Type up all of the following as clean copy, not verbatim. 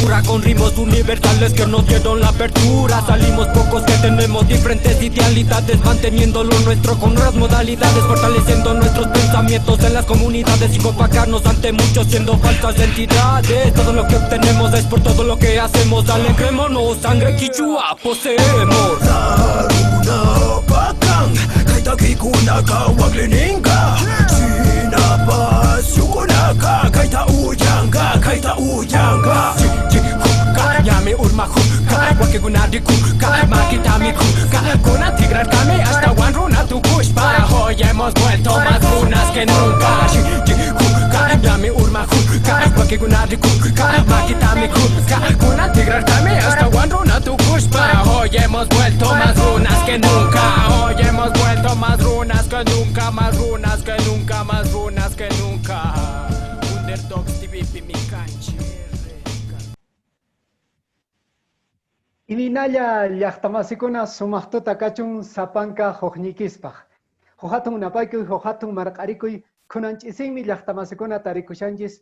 cultura con ritmos universales que nos dieron la apertura. Salimos pocos que tenemos diferentes idealidades, manteniendo lo nuestro con nuevas modalidades, fortaleciendo nuestros pensamientos en las comunidades y opacarnos ante muchos siendo falsas entidades. Todo lo que obtenemos es por todo lo que hacemos. Alegrémonos, sangre quichua poseemos. Daruna pakang kaita kikunaka waglininga sinapa sukunaka kaita ujanga Nyame urma kuka wake gunadi kuka makitami kuka kuna tigrar kame hasta wan runa tu pushpa hoy hemos vuelto más runas que nunca kuka nyame urma kuka wake gunadi kuka makitami kuka kuna tigrar kame hasta wan runa tu pushpa hoy hemos vuelto más runas que nunca hoy hemos vuelto más runas que nunca más runas que nunca más runas que nunca Underdogs TV mi canchi. Ininalla llaqtamasikuna sumaqtuta kachun sapanka huknikispaq. Huhatun napaykuy huhatun marqarikuy kunanch'isinmi llaqtamasikuna tarikushanchis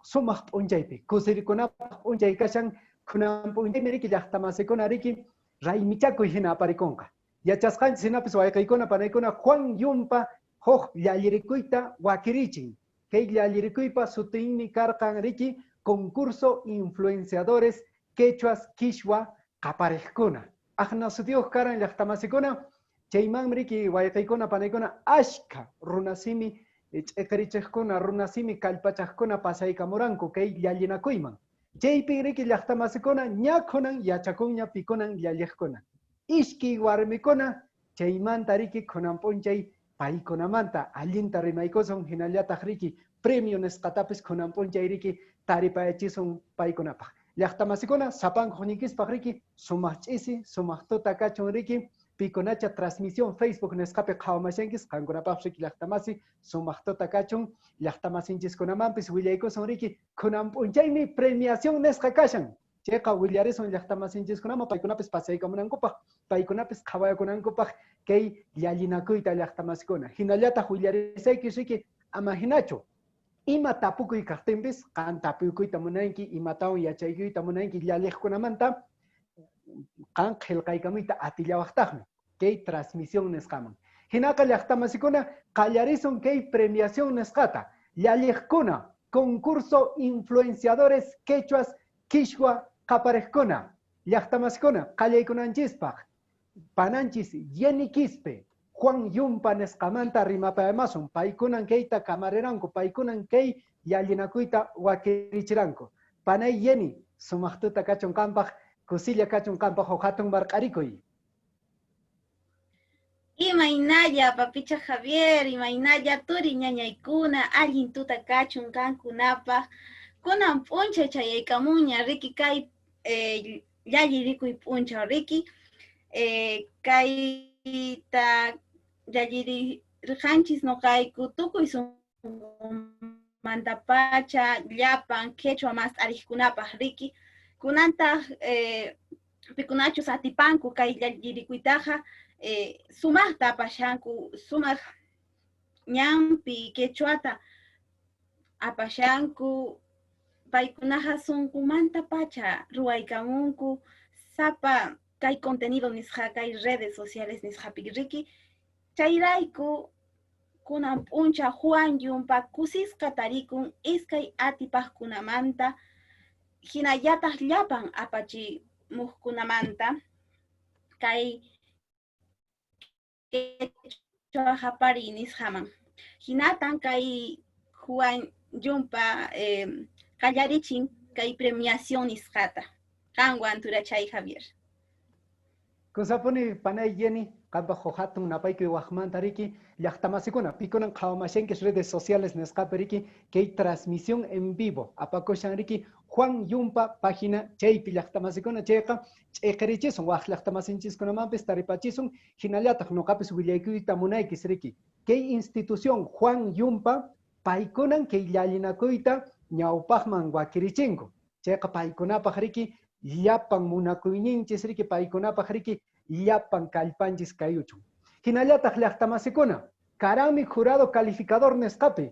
sumaq p'unchaypi. Kusirikunapaq p'unchay kashan kunan p'unchaymi riki llaqtamasikuna riki raymichakuy hina aparikunqa. Yachasqanchis hinapis wayqiykuna panaykuna Juan Yumpa huk llallirikuyta wakirichin. Kay llallirikuypa sutinmi karqan riki concurso influenciadores quechuas Quechua qaparejkuna. Ajna sutiuq karan llaqtamasikuna chayman riki wayqiykuna panaykuna ashka runasimi ch'iqrichiqkuna runasimi kallpachaqkuna pasaykamuranku kay llallinakuyman. Chaypi riki llaqtamasikuna ñakhunan yachakunña pikunan llalliqkuna. Ishki warmikuna chaymanta riki kunan p'unchay paykunamanta allinta rimaykusun hinallataq riki premio nisqatapis kunan p'unchay riki taripayachisum paykunapaq. Llaqtamasikuna sapan huknikispaq riki sumaq ch'isi sumaq tuta kachun riki pikunacha transmisión Facebook nisqapi qhawamashankis qankunapaqpas riki llaqtamasi sumaq tuta kachun llaqtamasinchikunamanpis willaykusun riki kunan p'unchaymi premiación nisqa kashan. Chayqa willarisun llaqtamasinchikunaman paykunapis pasaykamunankupaq paykunapis qhawayakunankupaq kay llallinakuyta llaqtamasikuna. Hinallataq willarisayki riki ama hinachu. Ima tapukuy kaqtinpis qan tapukuyta munanki imatawan yachaykuyta munanki llalliqkunamanta qan qillqaykamuyta atillawaqtaqmi kay transmisión nisqaman. Hinaqa llaqtamasikuna qallarisun kay premiación nisqata llalliqkuna concurso influenciadores quechuas Quechua qaparejkuna llaqtamasikuna qallaykunanchispaq pananchis yenikispe Juan Yumpa nisqamanta rimapayamasun paykunan kayta kamareranku paykunan kay llallinakuyta wakirichiranku panay yeni sumaqtuta kachun kanpaq kusilla kachun kanpaq hatun marqarikuy. Imaynalla papicha Javier, imaynalla turi ñañaykuna allin tuta kachun kankunapaq kunan p'uncha chayaykamuña riki kay llallirikuy p'uncha riki kayta llallirijanchis noqayku tukuy mantapacha llapan quechua mas ariqkunapaq riki kunantaq pikunachus atipanku kay llallirikuytaqa sumaqta apashanku sumaq ñanpi quechuata apashanku paykunaqa sunqumanta pacha ruwaykamunku sapa kay contenido nisqa kay redes sociales nisqapi riki chayrayku kunan p'uncha Juan Yumpa kusisqa tarikun iskay atipaqkunamanta hinallataq llapan apachimuqkunamanta kay quechua hapari nisqaman. Hinatan kay Juan Yumpa qallarichin kay premiación nisqata. Qanwan turachay Javier. Kusapuni panay yeni kanpaq hatun napaykuy waqmanta riki llaqtamasikuna pikunan qhawamashankis redes sociales nisqapi riki kay transmisión en vivo apakushan riki Juan Yumpa página chaypi llaqtamasikuna chayqa ch'iqrichisun waq llaqtamasinchikunamanpis taripachisun hinallataq nuqapis willaykuyta munaykis riki kay institución Juan Yumpa paykunan kay llallinakuyta ñawpaqman wakirichinku chayqa paykunapaq riki llapan munakuyninchis riki paykunapaq riki llapan kallpanchis kayuchun. Hinallataq llaqtamasikuna karami jurado calificador nisqapi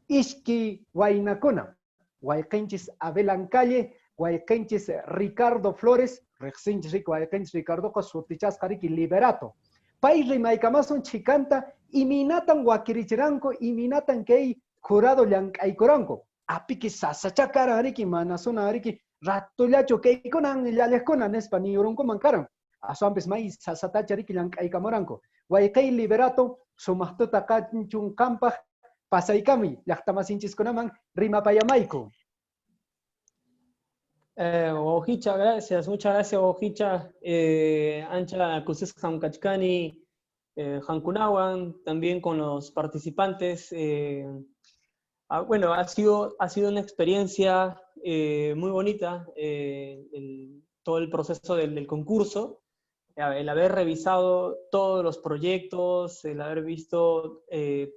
ishki waynakuna wayqinchis Abel Ancalle Guayquenchis Ricardo Flores, Rexinchis Guayquenchis Ricardo Cosutichas Kariki Liberato. País Rimaicamason Chicanta, y minatan Guakirichiranco, y minatan Kei Jurado Llancaikoranco. Apiki Sasachacara Ariki, Manasuna Ariki, Ratulacho Keikonan, Yaleskonan, Espaniurunco Mancaran. Asoambes Mais Sasatachariki Llancaikamoranco. Guayquei Liberato, Sumastota Canchun Campa, Pasaikami, Yactamasinchis Konaman, Rimapayamaico. Ojicha, gracias, muchas gracias, Ojicha. Ancha Kusis Hamkachkani, Hankunawan, también con los participantes. Bueno, ha sido una experiencia muy bonita, todo el proceso del concurso, el haber revisado todos los proyectos, el haber visto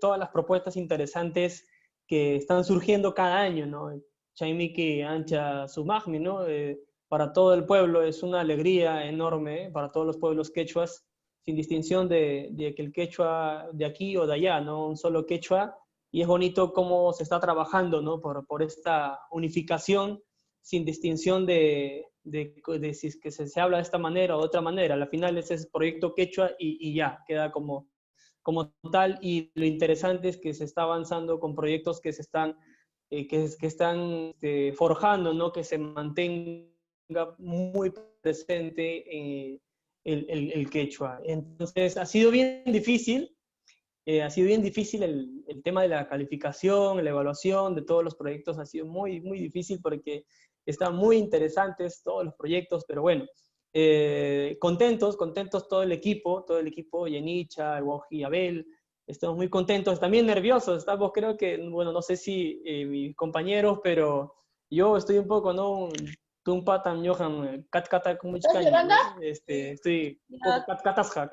todas las propuestas interesantes que están surgiendo cada año, ¿no? Chaimiki Ancha Sumagmi, ¿no? Para todo el pueblo es una alegría enorme, para todos los pueblos quechuas, sin distinción de que el quechua de aquí o de allá, ¿no? Un solo quechua, y es bonito cómo se está trabajando, ¿no? Por esta unificación, sin distinción de si es que se habla de esta manera o de otra manera. Al final ese es proyecto quechua y ya, queda como tal, y lo interesante es que se está avanzando con proyectos que se están forjando, ¿no? Que se mantenga muy presente el quechua. Entonces, ha sido bien difícil el tema de la calificación, la evaluación de todos los proyectos, ha sido muy, muy difícil porque están muy interesantes todos los proyectos, pero bueno, contentos todo el equipo, Yenicha, Woji, Abel. Estamos muy contentos, también nerviosos, estamos, creo que, bueno, no sé si mis compañeros, pero yo estoy un poco, ¿no? Tumpatan, Johan, Katkata, como estoy un poco Katkatasja,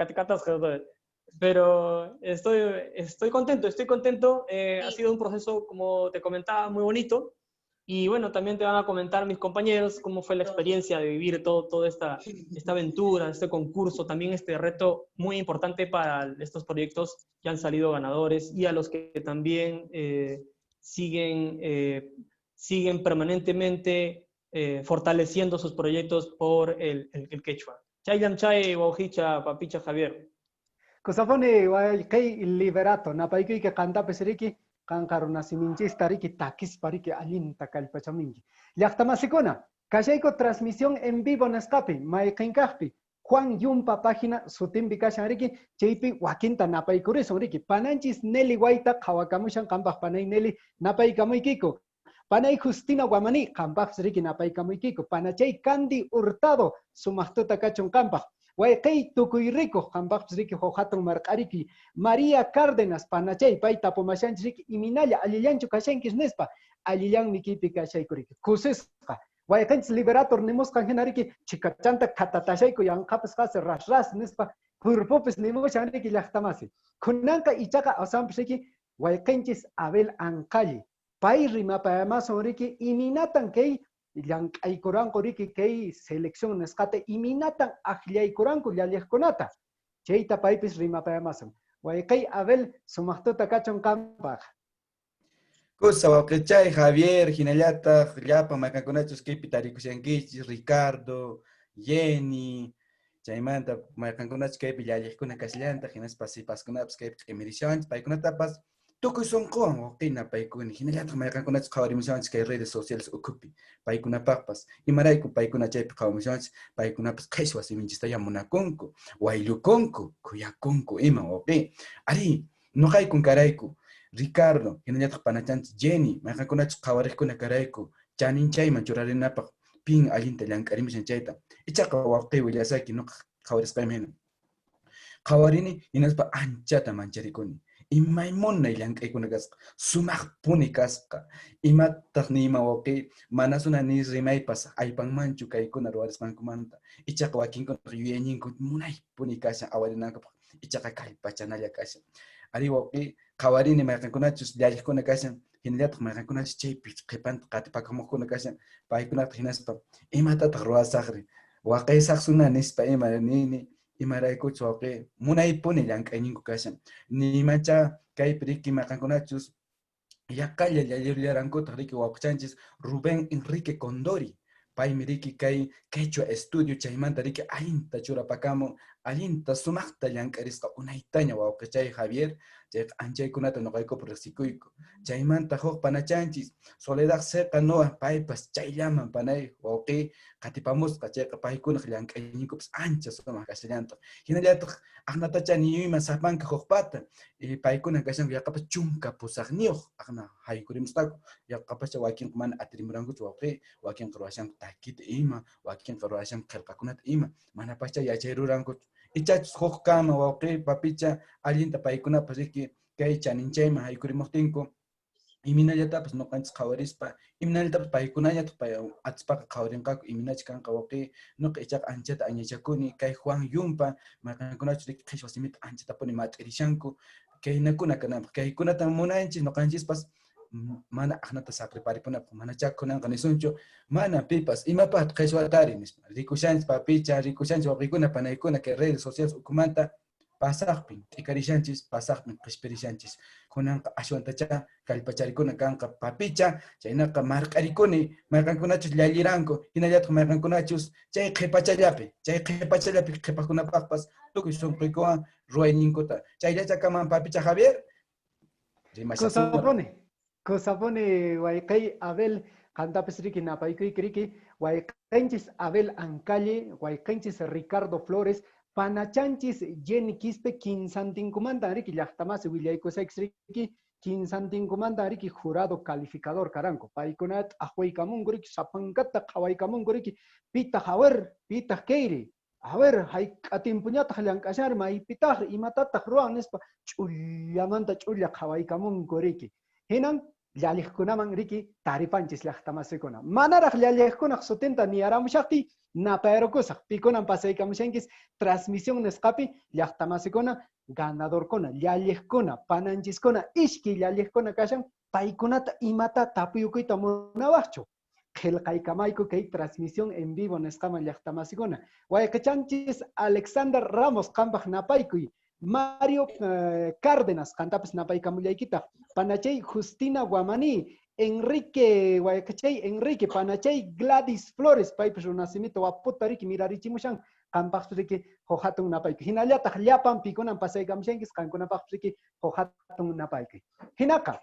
pero estoy contento, ha sido un proceso, como te comentaba, muy bonito, y bueno, también te van a comentar mis compañeros cómo fue la experiencia de vivir toda esta aventura, este concurso, también este reto muy importante para estos proyectos que han salido ganadores y a los que también siguen permanentemente fortaleciendo sus proyectos por el quechua. Chaylan Chay, Baujicha, Papicha, Javier. Kusafone, Guayquei Liberato, Napaiki que canta peseriki, Kankaruna Siminchis Tariki Takis Pariki Alinta Calpachamingi. Yachtamasicona, Kajaiko transmisión en vivo en escape, Maikinkahpi, Juan Yumpa página, Sutimbi Kashariki, JP Wakinta Napaikuris, Riki, Pananchis Nelly Guaita, Kawakamushan Kambach Panay Nelly, Napaikamuikiko, Panay Justina Guamani, Kambach Riki Napaikamuikiko, Panachay Candy Hurtado, Sumastuta Kachon Kambach. Guayquei Tukuirico, Kambach Riki Hojaton Marcariki, María Cárdenas, Panachay, Paita Pomashanchik, y Minaya, Alillancho Kashankis Nespa, Alillan Mikipi Kashaikuriki, Kusiska, Guayquens Liberator Nemos Kangenariki, Chicachanta Katatashaiku, Yankapas Hase, Ras Nespa, Purpopes Nemo Shanriki Lachtamasi, Kunanka Ichaka Asampshiki, Guayquenchis Abel Ancali, Pai Rimapayamason Riki, y Minatan Kei, Llancaikoranco Riki Kei selección nescate y minatan Ajliaikoranco Yaliasconata. Cheita Paipis Rimapayamason. Guayquei Abel Sumastota Cachon Campag. Cosa Waprechay, Javier, Ginellata, Yapa, Macaconachos, Kepitaricusianquichis, Ricardo, Jenny, Chaimanta, Macaconachos, Kepi, Yaliascona Casilanta, Ginas Pasipasconaps, Kepi, Mediciones, Paiconatapas. Tukuy son con o kina paikun hinalata mayqankunata qhawarimushanchis kay redes sociales ukupi paykunapapas imarayku paykuna chaypi qhawarimushanchis paykunapas qhishwa siminchista yamunakunku waylukunku kuyakunku ima opi ari nuqaykun karayku Ricardo hinalata panachanchis Jenny mayqankunata qhawariqkuna karayku chaninchayman churarinapaq pin allinta llank'arimushan chayta ichaqa waqay willasaki nuqa qhawarisqayman hina qhawarini hinaspa anchata mancharikuni Imaymuna llank'aykuna kasqa, sumaqpuni kasqa, imataq nima waqi, manasuna ni rimaypas aypanmanchu kaykuna ruwarisqankumanta, ichaqa wakinkuna yuyayninku munaypuni kashan awarinankapaq, ichaqa kallpachanalla kashan. Ari waqi, qawarini mayqankunachus llalliqkuna kashan, hinallataq mayqankunachus chaypi qhipanta qatipakamuqkuna kashan, paykunata hinaspa, imatataq ruwasaqri, waqaysaq suna nispa ima nini, imaraykuchus waqi munaypuni llank'ayninku kashan nimacha kaypi riki maqankunachus yaqalla llallankutaq riki wawqichanchis Rubén Enrique Condori pay miriki kay quechua estudio chaymanta riki allinta churapakamun, allinta sumaqta llank'arisqa unaytaña wawqichay Javier, chay anchaykunata noqaykupi riqsikuyku. Chaymanta huk panachanchis, Soledad Seqa Noa paypas chayllaman panay wawqi qatipamusqa chayqa paykunaq llank'ayninkupis ancha sumaq kashallantaq. Hinallataq aqnatacha niyuyman sapanka huk pata, paykuna kashan yaqapas chunka pusaqniyuq aqna haykurimusqaku, yaqapacha wakinqa mana atirimurankuchu wawqi, wakinqa ruwashanqa takita ima, wakinqa ruwashanqa qillqakunata ima, mana pacha yachay rurankuchu. Ichachus huk kama wawqi papicha allinta paykunapas riki kay chaninchayman haykurimuqtinku, iminallatapas noqanchis qhawarispa, iminallatapas paykunañataq atispaqa qhawarinqaku iminacha kanqa wawqi, nuqa ichaqa anchata añachakuni, kay Juan Yumpa, mayqankunachus riki qhichwa simita anchatapuni mat'irishanku, kaynakuna kananpaq, kaykunata munanchis noqanchispas mana aqnata saqriparipunapaq, mana chakunanqa nisunchu, mana pipas imapaqta qhichwatari nispa, rikushanchis papicha, rikushanchis wawqikuna panaykuna kay redes sociales ukumanta, pasaqpin, t'ikarishanchis, pasaqpin qishpirishanchis. Kunanqa ashwantacha kallpacharikuna kanqa papicha, chaynaqa marq'arikuni, mayqankunachus llalliranku, hinallataq mayqankunachus chay qhipachallapi qhipakunapaqpas tukuy sunquykuwan ruwayninkuta. Chayllacha kaman papicha Javier, Kusapone wayqay Abel qantapis riki napaykuy kriki, wayqanchis Abel Ancalle, wayqanchis Ricardo Flores, panachanchis Jenny Quispe quinsantinkumanta riki llaqtamasi willaykusaykus riki quinsantinkumanta riki jurado calificador karanku. Paykunat ahwaykamunku riki sapankata qhawaykamunku riki pita hawer, pita keiri. A ver, hayk'atinpuñataq llank'asharma maypitaq imatataq ruwan nispa ch'ullamanta ch'ulla qhawaykamunku riki. Hinan llalliqkunaman riki taripanchis llaqtamasikuna. Manaraq llalliqkunaq sutinta niyaramushaqti napayrukusaq. Pikunan pasaykamushankis transmisión nisqapi llaqtamasikuna ganadorkuna, llalliqkuna, pananchiskuna, ishki llalliqkuna kashan paykunata imata tapuyukuyta munawaqchu. Qillqaykamayku kay transmisión en vivo nisqaman llaqtamasikuna. Wayqichanchis Alexander Ramos qampaq napaykuy. Mario Cárdenas, cantapis napaykamullaykita. Panachay Justina Guamaní, Enrique Panachay Gladys Flores, paypis runasimiento waputa riki mirarichimushan, qampaq riki hohatun napayku. Hinallataq llapan pikunan pasaykamushankis qankunapaq riki hohatun napayku. Hinaka,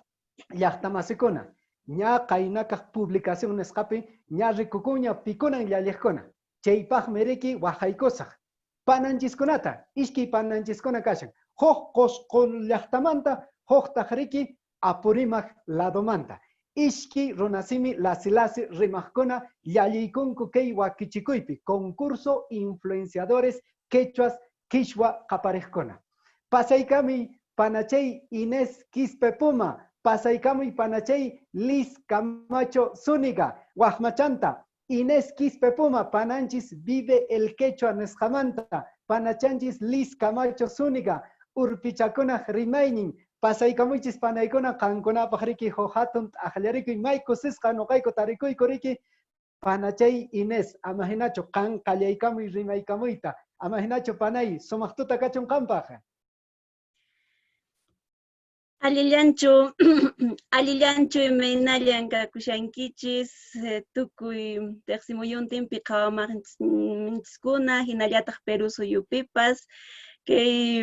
llaqtamasikuna, ña qaynakaq publicación nisqapi, ña rikukuña pikunan llalliqkuna. Chaypaqmi riki waqaykusaq. Pananchiskunata, ishki pananchiskuna kashan. Huk qusqul llaqtamanta, huk riki apurimaq ladomanta. Ishki runasimi lasi rimaqkuna llalliykunku kay wakichikuypi. Concurso influenciadores quechuas Quechua qapariqkuna. Pasaykami panachay Inés Quispe Puma. Pasaykami panachay Liz Camacho Zúñiga. Wajmachanta. Inés Quispe Puma, pananchis vive el quechua nesqamanta, panachanchis Liz Camacho Zúñiga, urpichakuna rimaynin, pasaykamuchis panaykuna qankunapaq riki hohatun ajllarikuy mayku sisqa noqayku tarikuyku riki panachay Inés, amahinachu qan qallaykamuy rimaykamuyta, amahinachu panay sumaqtuta kachun qanpaq. Alillanchu imaynallan kakushankichis tukuy tiqsimuyuntinpi qhawamanchiskuna hinallataq Perú suyupipas kay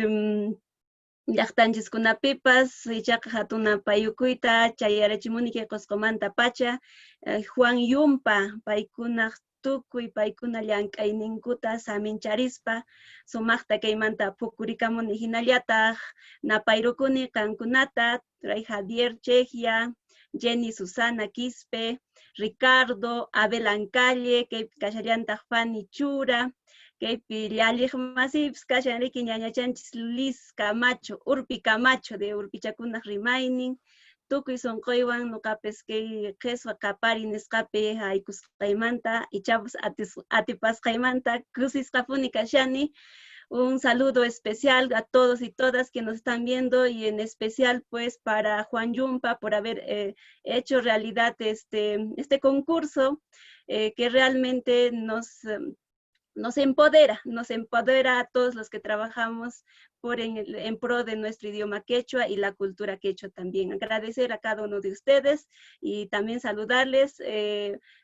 llaqtanchiskunapipas ichaqa hatuna payukuyta chayarachimuni kay Qusqumanta pacha Juan Yumpa paykunaq tukuy paykuna llank'ayninkuta samincharispa sumaqta kaymanta phukurikamunni hinallataq napayrukuni qankunata Ray Javier Chejia, Jenny Susana Quispe, Ricardo, Abel Ancalle, kaypi kashallantaq Fanny Chura, kaypi llalliq masipis kashan riki ñañachanchis Liz Camacho, Urpi Camacho de Urpichakunaq rimaynin, tukuy sunquywan nuqapis kay qhichwa qapari nisqapi haykusqaymanta ichapas atipasqaymanta kusisqapuni kashani. Un saludo especial a todos y todas que nos están viendo y en especial pues para Juan Yumpa por haber hecho realidad este concurso que realmente nos nos empodera a todos los que trabajamos en pro de nuestro idioma quechua y la cultura quechua también. Agradecer a cada uno de ustedes y también saludarles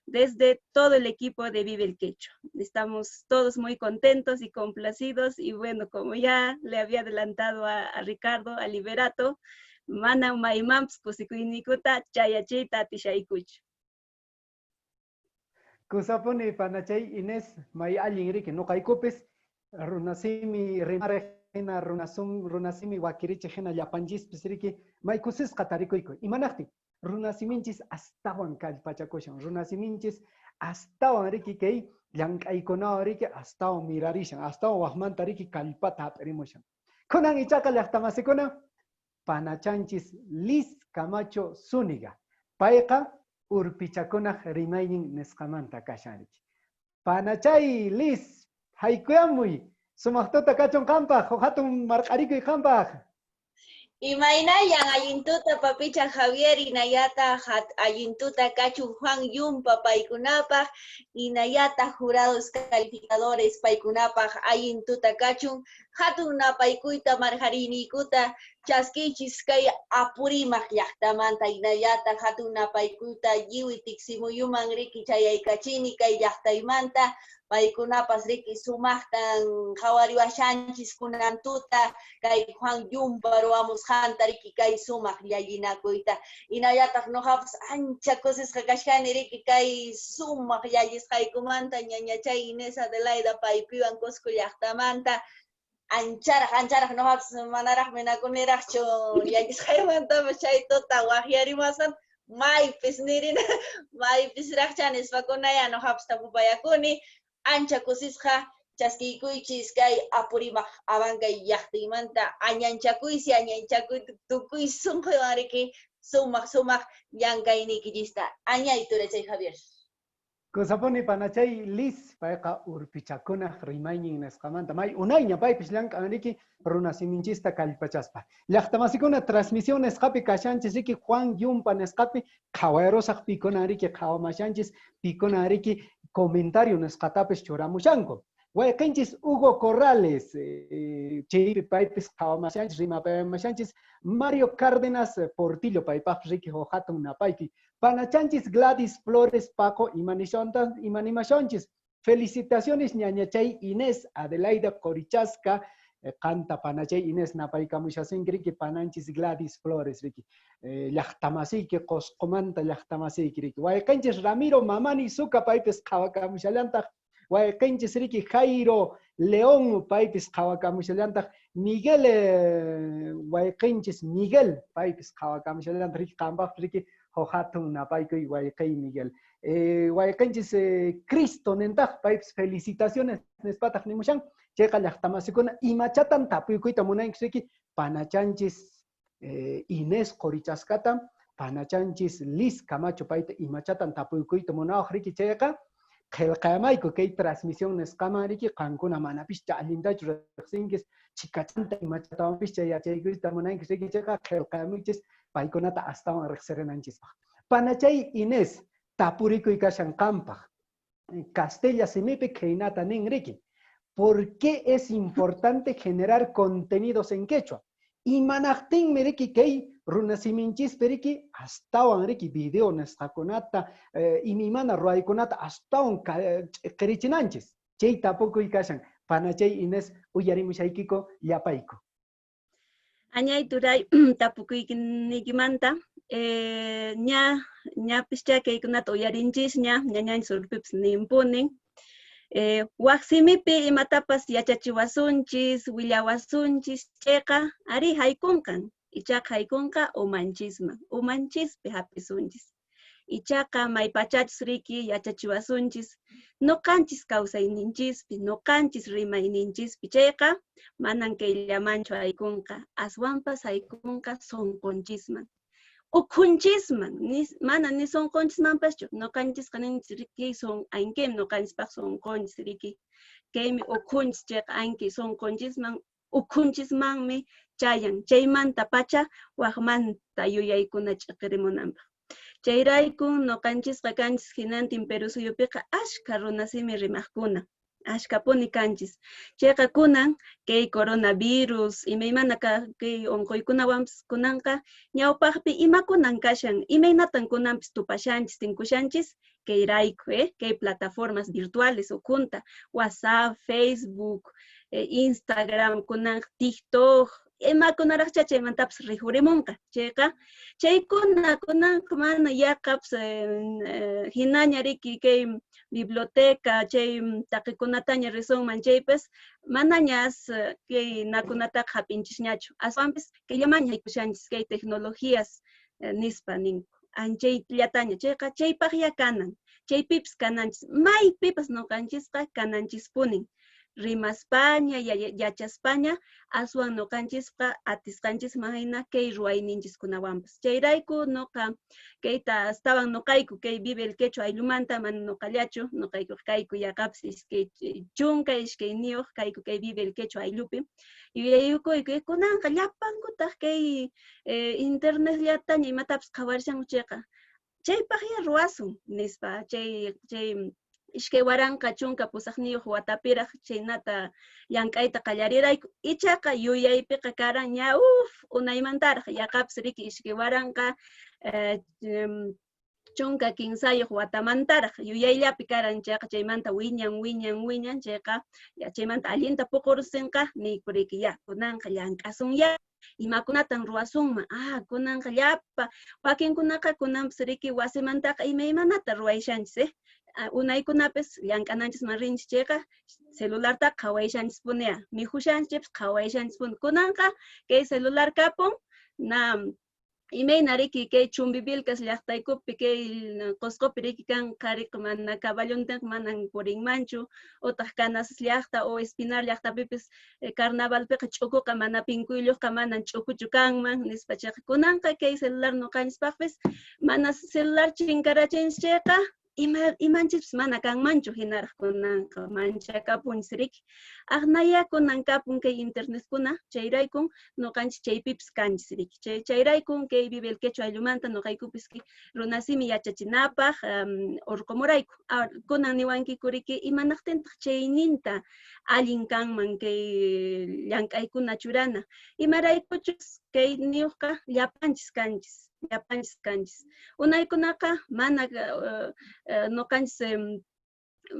desde todo el equipo de Vive el Quechua. Estamos todos muy contentos y complacidos y bueno, como ya le había adelantado a Ricardo, a Liberato, mana maimamps kusikuinikuta chayachita tishaikuch. Kusapuni panachay Inés may alingri que no caicopes runasimi rimarejena runasimi wakiriche jena yapanjis pesiriki may kusis qatarikoyko imanaqti runasiminchis astawan kallpachakoshan runasiminchis astawan riki kay llank'aykunawan riki astawan mirarishan astawan waqmanta riki kallpata hap'irimoshan kunan ichaqa llaqtamasikuna panachanchis Liz Camacho Zúñiga payqa urpichakunaq rimaynin nisqamanta kashanriki. Panachay Liz, haykuyamuy, sumaqtuta kachun qampaq, hatun marq'arikuy qampaq. Imaynayan allintuta papicha Javier inayata allintuta kachun Juan Yumpa paykunapaq inayata jurados calificadores paykunapaq allintuta kachun hatun napaykuyta marharinikuta chaskichis kay Apurimac llaqtamanta inayata hatun napaykuyta lliwi tiksimuyuman riki chayaykachini kay llaqtaymanta paykunapas riki sumaqtan qhawariwashanchis kunantuta kay Juan Yumpa ruwamusqanta riki kay sumaq llallinakuyta inayataq noqapas ancha kusisqa kashkani riki kay sumaq llallisqaykumanta ñañachay Inés Adelaida paypiwan Cusco llaqtamanta ancharaq noqapas manaraq minakuniraqchu llallisqaymantapas chay tuta waqyarimasan maypis nirina maypis raqcha nispakunaya noqapas tapupayakuni ancha kusisqa chaskikuychis kay Apurimac Abancay llaqtaymanta añanchakuysi añanchakuy sunquywan riki sumaq llankaynikillista añaytura chay Javier. Kusapuni panachay Liz payqa urpichakunaq rimaynin nisqamanta may unayña paypis llank'an riki runasiminchista kallpachaspa. Llaqtamasikuna transmisión nisqapi kashanchis riki Juan Yumpa nisqapi qhawayrosaq pikuna riki qhawamashanchis pikuna riki comentario nisqatapis churamushanku. Wayqinchis Hugo Corrales, chaypi paypis qhawamashanchis rimapamashanchis Mario Cárdenas Portillo paypaq riki hatun napaypi. Panachanchis Gladys Flores Paco imanimashonchis. Felicitaciones ñañachay Inés Adelaida Corichasca canta panachay Inés napaykamushasinki riki pananchis Gladys Flores riki. Llaqtamasiyki qosqumanta llaqtamasiyki riki. Wayqinchis Ramiro Mamani Suca paypis qhawakamushallantaq. Wayqinchis riki Jairo León paypis qhawakamushallantaq. Miguel wayqinchis Miguel paypis qhawakamushallantaq riki qampaq riki hatun napaykuy wayqay Miguel. Wayqinchis Cristo nentaq paypis felicitaciones nispataq nimushan. Chayqa llaqtamasikuna imachatan tapuykuyta munanchis riki panachanchis Inés Corichascata, panachanchis Liz Camacho payta imachatan tapuykuyta munawaq riki chayqa qillqamayku kay transmisión nisqama riki qankuna manapish allintachu riqsinkis chikachanta imachatawanpish yachaykuyta munanchis riki chayqa qillqamaychis paykunata astawan riqsirinanchispaq. Panachay Inés tapurikuy kashan qampaq Castella simipi kaynata nin riki. ¿Por qué es importante generar contenidos en quechua? Imanaqtinmi riki kay runasiminchis riki astawan riki video nisqakunata imimana ruwaykunata astawan qirichinanchis. Chay tapukuy kashan panachay Inés uyarimushaykiko yapayku. Añay turay tapukuynikimanta ñapis chakaykunata uyarinchis ñañay surpips nimpunin. Waqsimipi imatapas yachachiwasunchis, willawasunchis, chayqa ari haykunkan. Ichaqa haykunqa umanchispi hapisunchis. Ichaqa maypachachis riki yachachiwasunchis, nuqanchis kawsayninchispi, nuqanchis rimayninchispi, chayqa manan kayllamanchu haykunqa, aswanpas haykunqa sonqonchisman. Ukhunchisman, mana ni sonqonchismanpaschu, nuqanchis qaninchis riki aynkaymi nuqanchispaq sonqonchis riki. Kaymi ukhunchis chayqa aynkay sonqonchisman, ukhunchismanmi chayan. Chaymanta pacha waqmanta yuyaykuna ch'iqirimunanpaq. Chayrayku nuqanchisqa kanchis hinantin Perú suyupiqa ashka runasimi rimaqkuna. ashkapuni kanchis. Chayqa kunan kay coronavirus imaymana kay onquykunawanpis kunanqa ñawpaqpi imakunan kashan imaynatan kunanpis tupashanchis tinkushanchis kayrayku kay plataformas virtuales ukunta WhatsApp, Facebook, Instagram kunan TikTok imakunaraqcha chaymantapas rihurimunqa chayqa chaykuna kunanqa mana yaqaps hinaña riki kay biblioteca chay taqikunataña risunman chaypas manañas kay nakunataqa hap'inchishñachu aswanpis kayllamaña haykushanchis kay tecnologías nispa ninku anchayllataña chayqa chaypaqya kanan chaypipas kananchis maypipas nuqanchisqa kananchispunin rimaspaña yachaspaña aswan nuqanchisqa atisqanchis mahina kay ruwayninchiskunawanpas chayrayku nuqa kayta astawan nuqayku kay Vive el Quechua ayllumanta mana nuqallachu nuqayku kayku yaqapas iskay chunka iskay niyuq kayku kay Vive el Quechua ayllupi yuyayukuyku kunanqa llapankutaq kay internetlataña imatapas qhawarishan chayqa chaypaqya ruwasun nispa chay ishkay waranqa chunka pusaqniyuq watapiraq chaynata llank'ayta qallarirayku ichaqa yuyaypiqa karan ña unaymantaraq yaqapas riki ishkay waranqa chunka kinsayuq watamantaraq yuyayllapi karan chayqa chaymanta wiñan chayqa chaymanta allinta puqursinqa nikuriki kunanqa llank'asun imakunatan ruwasunman kunanqa llapa wakinkunaqa kunanpas riki wasimantaqa imaymanata ruwayshanchis unaykunapis llank'ananchis rinchis chayqa celularta qhawayshanchispuni mijushanchis qhawayshanchispuni kunanqa kay celular kapun na imayna riki kay chumbivilkas llaqtaykupi kay Qusqupi riki kan qhariqa mana caballontinqa manan purinmanchu utaq Canasas llaqta o Espinar llaqtapipis carnavalpiqa ch'ukuqa mana pinkuylluqa manan ch'ukuchu kanman nispa chayqa kunanqa kay celular nuqanchispaqpis mana celular chinkarachinchis chayqa imanchis mana kanmanchu hinaraq kunanqa manchakapunchis riki aqnaya kunan kapun kay internetkuna chayraykun nuqanchis chaypipis kanchis riki chayraykun kay Vive el Quechua ayllumanta nuqaykupis runasimi yachachinapaq urqumurayku kunan niwankiku riki imanaqtintaq chayninta allin kanman kay llank'aykuna churana imaraykuchus kay niyuqqa llapanchis kanchis unaykunaqa mana nuqanchis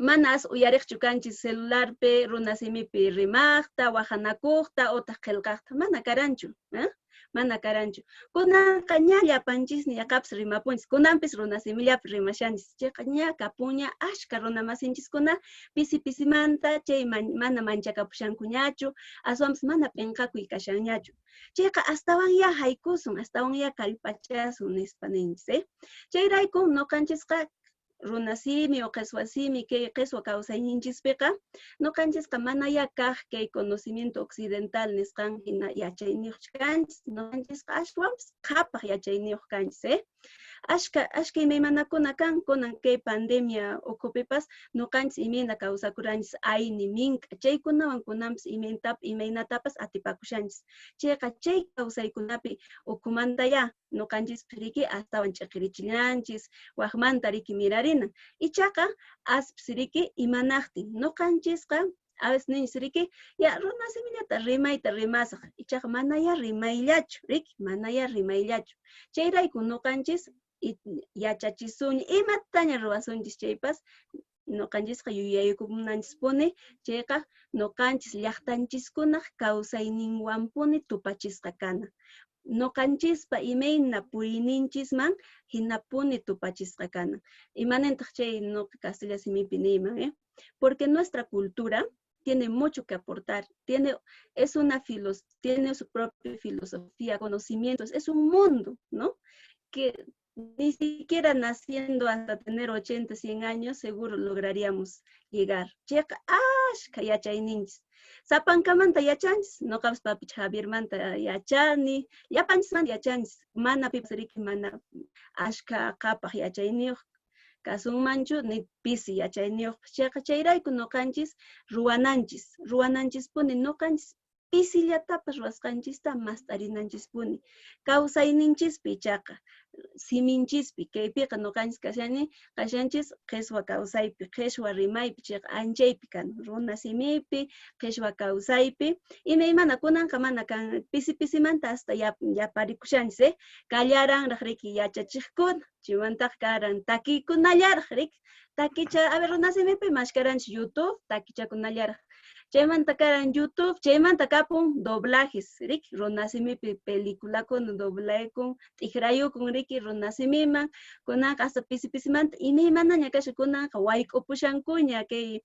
manas uyariqchu kanchis celularpi runasimipi rimaqta wahanakuqta utaq qillqaqta mana karanchu kunanqa ña llapanchisni yaqapas rimapunchis kunanpis runasimillapi rimashanchis chayqa ña kapuña ashka runa masinchiskuna pisi-pisimanta chay mana manchakapushankuñachu aswanpis mana pinqakuy kashanñachu chayqa astawan ya haykusun astawan ya kallpachasun nispa ninchis chayraykun nuqanchisqa runasimi o qeswasimi kay qeswa kawsayninchispiqa nuqanchisqa mana kaq kay conocimiento occidental nisqan hina yachayniyuq kanchis nuqanchisqa ashwanpis qhapaq yachayniyuq kanchis ashka imaymanakuna kan kunan kay pandemia ukupipas nuqanchis imayna kawsakuranchis ayni minqa chaykunawan kunanpis imaynatapas atipakushanchis chayqa chay kawsaykunapi ukumanta nuqanchispis riki astawan ch'iqirichillanchis waqmanta riki mirarinan ichaqa aspis riki imanaqtin nuqanchisqa a veces ninchis riki runasimillata rimayta rimasaq ichaqa manaya rimayllachu riki manaya rimayllachu chayrayku nuqanchis yachachisuni imataña ruwasunchis chaypas nuqanchisqa yuyaykumunanchispuni chayqa nuqanchis llaqtanchiskunaq kawsayninwanpuni tupachisqa kana nuqanchispa imayna puriyninchisman hinapuni tupachisqa kana imanentaq chay nuqa castilla simipi niyman porque nuestra cultura tiene mucho que aportar, tiene su propia filosofía, conocimientos, es un mundo, ¿no? Que ni siquiera naciendo hasta tener 80, 100 años, seguro lograríamos llegar. Cheka, yachayninchis. Sapankamanta yachanchis, no kabs papich Javier manta yachani, yapanchis man yachanchis, mana pipsariki mana ashka kapaj yachayniyuq. Kasun manchu ni pisi yachayniyuq. Cheka chayrayku nuqanchis ruwananchis puni nuqanchis pisillatapas ruwasqanchista mastarinanchispuni. Kawsayninchispi chaqa siminchispi kaypiqa nuqanchis kashanchis qhichwa kawsaypi, qhichwa rimaypi, anchaypi kan, runa simipi, qhichwa kawsaypi, imaymana kunanqa mana kan pisi-pisimanta hasta yaparikushanchis, kallaranraq riki yachachiqkuna, chaymantaqa karan takikunallaraq riki, takicha, a ver, runa simipi mashkaranchis YouTube, takichakunallaraq. Chaymanta karan YouTube, chaymanta kapun doblajes, riki, runasimipi peliculakun doblayakun, tikrayukun riki runasimiman, kunanqa hasta pisi-pisimanta, imaymanaña kasha kunanqa wayk'upushankuña kay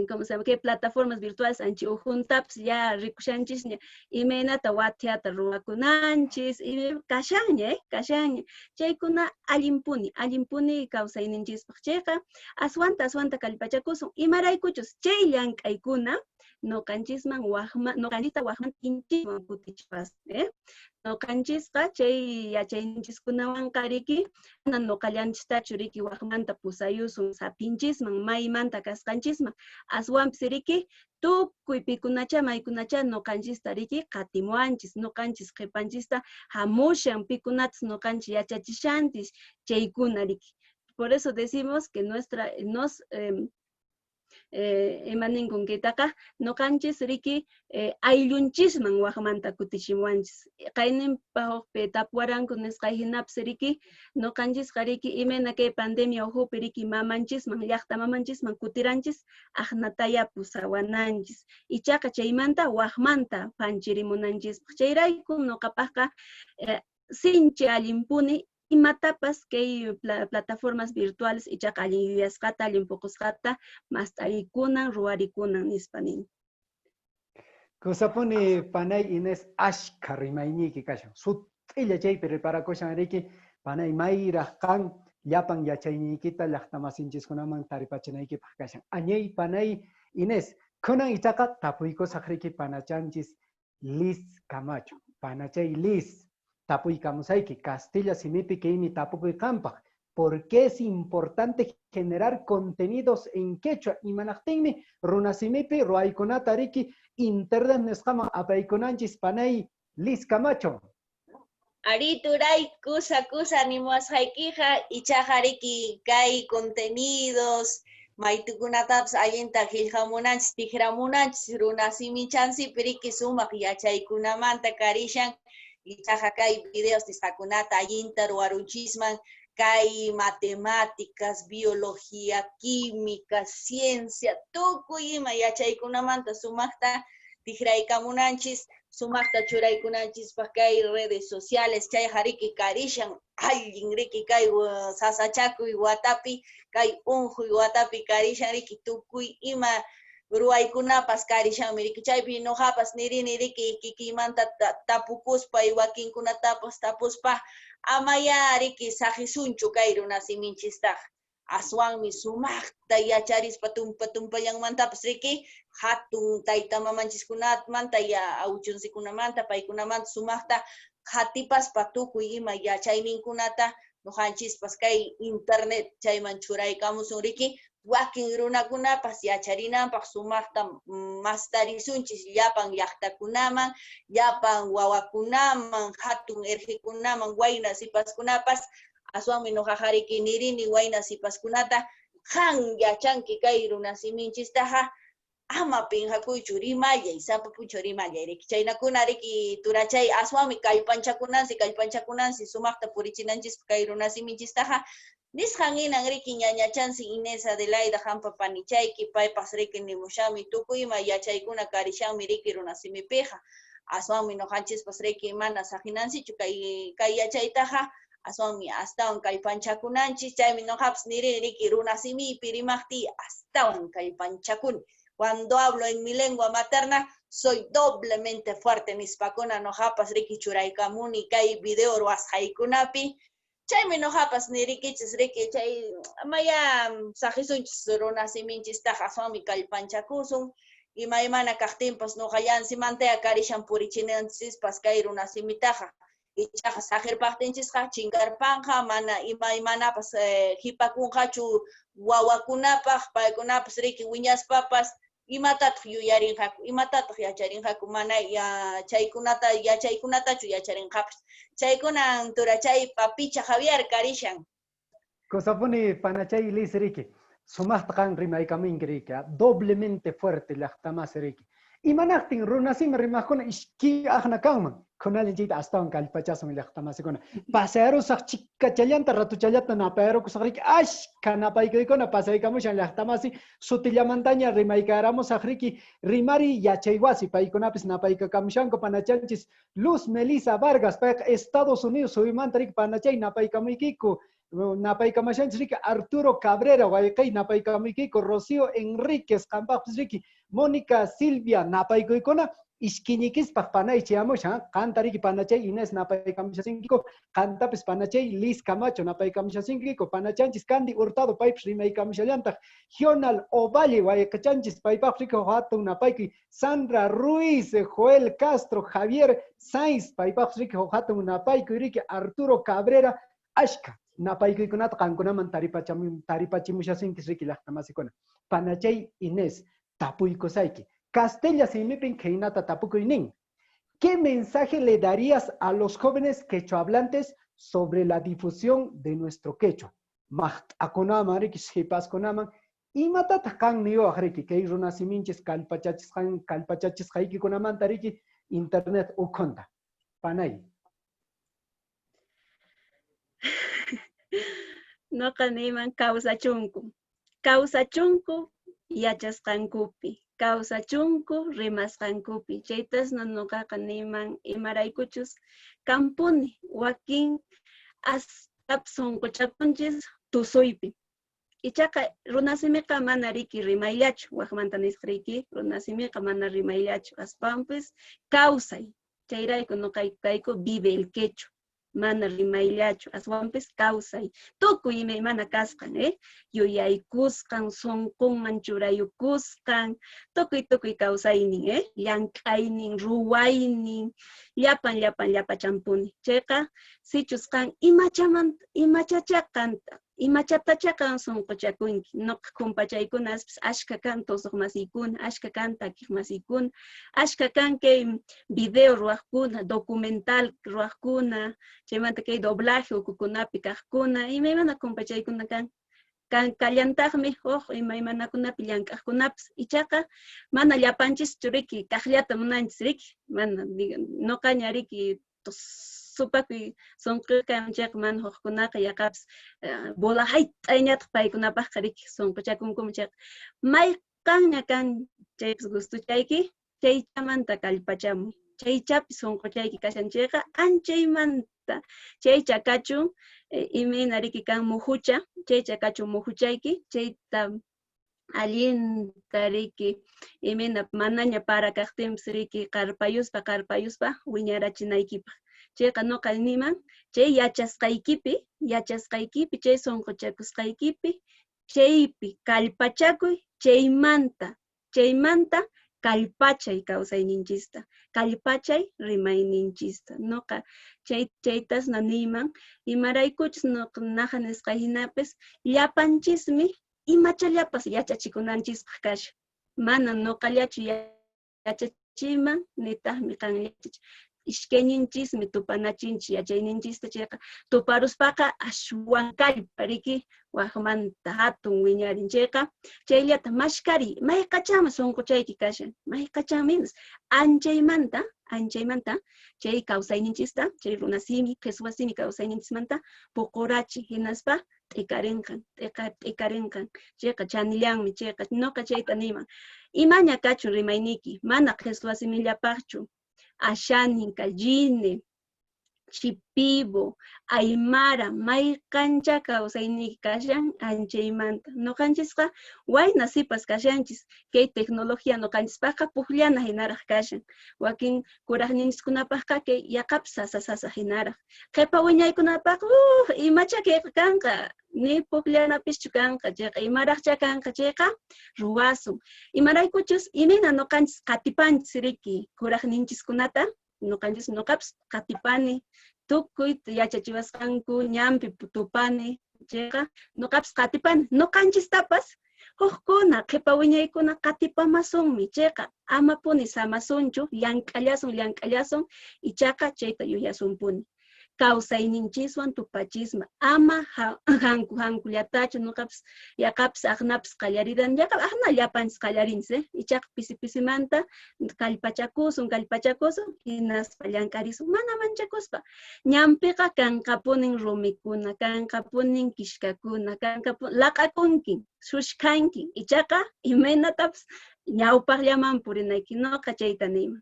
¿cómo se llama? ¿Qué plataformas virtuales anchi ujuntaps ya rikushanchisña imaynata wathiata ruwakunanchis kashaña kashaña chaykuna allimpuni kawsayninchispaq chayqa aswanta kallpachakusun imaraykuchus chay llank'aykuna nuqanchisman nuqanchista waqman inchikman kutichipas nuqanchisqa chay yachayninchiskunawanqa riki mana nuqallanchistachu riki waqmanta pusayusun sapinchisman maymanta kasqanchisman aswanpis riki tukuy pikunacha maykunacha nuqanchista riki qatimuanchis nuqanchis qhipanchista hamushan pikunatas nuqanchis yachachishanchis chaykuna riki. Por eso decimos que emaningun kaytaqa nuqanchis riki ayllunchisman waqmanta kutichimuanchis qayninpaqpi tapuwaranku nisqay hinapis riki nuqanchisqa riki imana kay pandemia uhupi riki mamanchisman llaqta mamanchisman kutiranchis aqnataya pusawananchis ichaqa chaymanta waqmanta panchirimunanchispaq chayrayku nuqapaqqa sinchi allimpuni imatapas kay plataformas virtuales ichaqa allin yuyasqata allin puqusqata mastarikunan ruwarikunan nispanin. Kusapuni panay Inés ashka rimayniki kashan. Sut'illa chaypi riparakushan riki panay mayraq kan llapan yachaynikita llaqtamasinchikunaman taripachanaykipaq kashan. Añay panay Inés kunan ichaqa tapuykusaq riki panachanchis Liz Camacho. Panachay Liz tapuykamusayki Castilla simipi kaymi tapukuykanpaq. ¿Por qué es importante generar contenidos en quechua? Imanaqtinmi runasimipi ruaykunata riki internet nisqaman apaykunanchis panay Liz Camacho. Arituray kusa nimuasqaykiqa ichaqa riki kay contenidos maytukunatapas allinta qillqamunanchis tikramunanchis runasimichansipi riki sumaq yachaykunamanta karishan ichaqa kay videos nisqakunata allinta ruwarunchisman kay matemáticas, biología, química, ciencia, tukuy ima yachaykunamanta sumaqta tikraykamunanchis, sumaqta churaykunanchispaq kay redes sociales, chayqa riki karishan allin riki kay sasachakuy watapi, kay unquy watapi karishan riki tukuy ima ruwaykunapas karishanmi riki chaypi nuqapas nirini riki kikiymanta tapukuspa wakinkunatapas tapuspa amaya riki saqisunchu kay runasiminchistaqa aswanmi sumaqta yacharispa tumpallanmantapas riki hatun tayta mamanchiskunamanta awchunsikunamanta paykunamanta sumaqta qatipaspa tukuy ima yachayninkunata nuqanchispas kay internet chayman churaykamusun riki wakin runakunapas yacharinanpaq sumaqta mastarisunchis llapan llaqtakunaman, llapan wawakunaman, hatun erqikunaman, wayna sipaskunapas aswanmi nuqaqa riki nirini wayna sipaskunata qan yachanki kay runasiminchistaqa ama pinqakuychu rimallay, sapapuchu rimallay riki chaynakuna riki turachay aswanmi kallpanchakunansi sumaqta purichinanchis kay runasiminchistaqa nisqan inan riki ñañachansi Inés Adelaida hampa panichayki paypas riki nimushami tukuyma yachaykuna karishanmi riki runasimipiqa aswanmi nuqanchispas riki mana saqinansichu kay yachaytaqa aswanmi astawan kallpanchakunanchis chaymi nuqapas nirini riki runasimipi rimaqti astawan kallpanchakuni. Cuando hablo en mi lengua materna soy doblemente fuerte nispakuna nuqapas riki churaykamuni kay video ruwasqaykunapi chaymi nuqapas nirikichis riki chay amaya saqisunchis runasiminchistaqa aswanmi kallpanchakusun imaymana kaqtinpas nuqallansimantaya karishan purichinanchikpas kay runasimitaqa ichaqa saqirpaqtinchisqa chinkarpanqa mana imaymanapas hipakunqachu wawakunapaq paykunapas riki wiñaspapas imatataq yuyarinqaku, imatataq yacharinqaku, mana yachaykunatachu yacharinqapas. Chaykunan turachay papicha Javier karishan. Cosapuni panachay lisriki. Sumahtakan rimaykaminkriki, doblemente fuerte llaqtamasriki. Imanaqtin runasim rimakuna ishki aqnakanman. Kunallinchayta astawan kallpachasun llaqtamasikuna. Pasearusaq chikkachallanta ratuchallata napayarukusaqriki ashka napaykuykuna pasaykamushan llaqtamasi sutillamantaña rimaykaramusaqriki rimari yachaywasi paykunapis napaykakamushanku panachanchis Luz Melissa Vargas payqa Estados Unidos suymanta panachay napaykamuykiku. Napaykamashanchis riki Arturo Cabrera wayqay napaykamuykiku Rocío Enríquez qampaqpis riki Mónica Silvia napaykuykuna ishkiñikispaq panaychayamusha qantariki panachay Inés napaykamushasinkiku qantapis panachay Liz Camacho napaykamushasinkiku panachanchis Candy Hurtado paypis rimaykamushallantaq Gional Ovalle wayqachanchis paypaq riki hatun napayki Sandra Ruiz Joel Castro Javier Sainz paypaq riki hatun napayki riki Arturo Cabrera ashka napaykunata qankunaman taripachimushasinkis riki llaqtamasikuna panachay Inés tapuykusayki Castella simipin keinata tapukuynin. ¿Qué mensaje le darías a los jóvenes quechohablantes sobre la difusión de nuestro quechua? Mahtakunaman rikis hipaskunaman imatata kan niyo riki kay runasiminchis kalpachachis haykikunaman riki internet ukonta panay. No kaniman kawsachunku. Kawsachunku yachasqankupi. Kawsachunku rimasqankupi. Chaytas nuqa kaniman imaraykuchus kampuni wakin astap sunquchakunchis tusuypi. Ichaqa runasimiqa mana riki rimayllachu. Waqmanta nisqriki runasimiqa mana rimayllachu. Aspampis kawsay. Chayrayku nuqayku vive el quechua. Mana rimayllachu, aswampis kawsay. Tukuy imaymana kasqan, yuyaykusqan, sunqunman churayukusqan, tukuy kawsaynin, llank'aynin, ruwaynin, llapa champuni. Chayqa sichusqan imachatachakan sunquchakunki. Nuqa kumpachaykunaspis ashka kan tusuq masiykuna, ashka kan takiq masiykuna, ashka kan kay video ruwaqkuna, documental ruwaqkuna, chaymanta kay doblaje ukukunapi kaqkuna, imaymana kumpachaykuna kan kallantaqmi imaymanakunapi llank'aqkunapis. Ichaqa mana llapanchis riki kaqllata munanchis riki, mana nuqaña riki supakuy sunquykanchik mana huqkunaqa yaqapis bola hayt'ayñataq paykunapaqqa riki sunquchakunkumchik mayqanña kan chaypis gustuchayki chaychamanta kallpachamuy. Chaychapi sunquchayki kashanchayqa anchaymanta chaycha kachun imina riki kan muhucha, chaycha kachun muhuchayki, chayta allinta riki imina manaña para kaqtinpis riki qarpayuspa wiñarachinaykipaq. Chayqa nuqa niman chay yachasqaykipi, chay sunquchakusqaykipi, chaypi kallpachakuy, chaymanta kallpachay kawsayninchista, kallpachay rimayninchista. Nuqa chaytas naniman imaraykuchus nuqa naqa nisqayhinapis llapanchismi imachallapas yachachikunanchispaq kasha. Mana nuqallachu yachachiman nitaqmi kan yachach. Ishkayninchismi tupanachinchis yachayninchista chayqa tuparuspaqa ashwan kallpa riki waqmanta hatun wiñarin chayqa chayllata mashkari mayqachama sunquchayki kashan mayqachaminas anchaymanta chay kawsayninchista chay runasimi qhichwasimi kawsayninchismanta puqurachi hinaspa t'ikarinqan chayqa chanillanmi chayqa nuqa chayta niman imaña kachun rimayniki mana qhichwasimillapaqchu Ashanin, Calline, Chipibo, Aymara, mayqancha kawsayninki kashan anchaymanta. Nuqanchisqa wayna sipas kashanchis, kay tecnología nuqanchispaqqa puqllana hinaraq kashan. Wakin kuraqninchikkunapaqqa kay yaqapis sasa hinaraq. Qhipa wiñaykunapaqqa imacha kayqa kanqa, ni puqllanapischu kanqa, chayqa imaraqcha kanqa chayqa ruwasun. Imaraykuchus imina nuqanchis qatipanchis riki kuraqninchiskunata, nuqapis qatipani, tukuy yachachiwasqanku ñampi tupani, chayqa nuqapis qatipani, nuqanchistapas Hukuna, kipawiñaykuna katipamasunmi, chayqa amapuni samasunchu, llank'allasun, ichaqa chayta yuyasunpuni. Kawsayninchiswan tupachisma, ama hankullatachu nuqapis yaqapis aqnapis qallaridan, yaqap aqna llapanchis qallarinchis, ichaqa pisi-pisimanta kallpachakusun, hinaspa llank'arisun, mana manchakuspa. Ñampiqa kanqapunin rumikuna, kanqapunin kishkakuna, laq'akunki, shushkanki, ichaqa imaynatapis ñawpaqllaman purinayki, nuqa chayta niyman.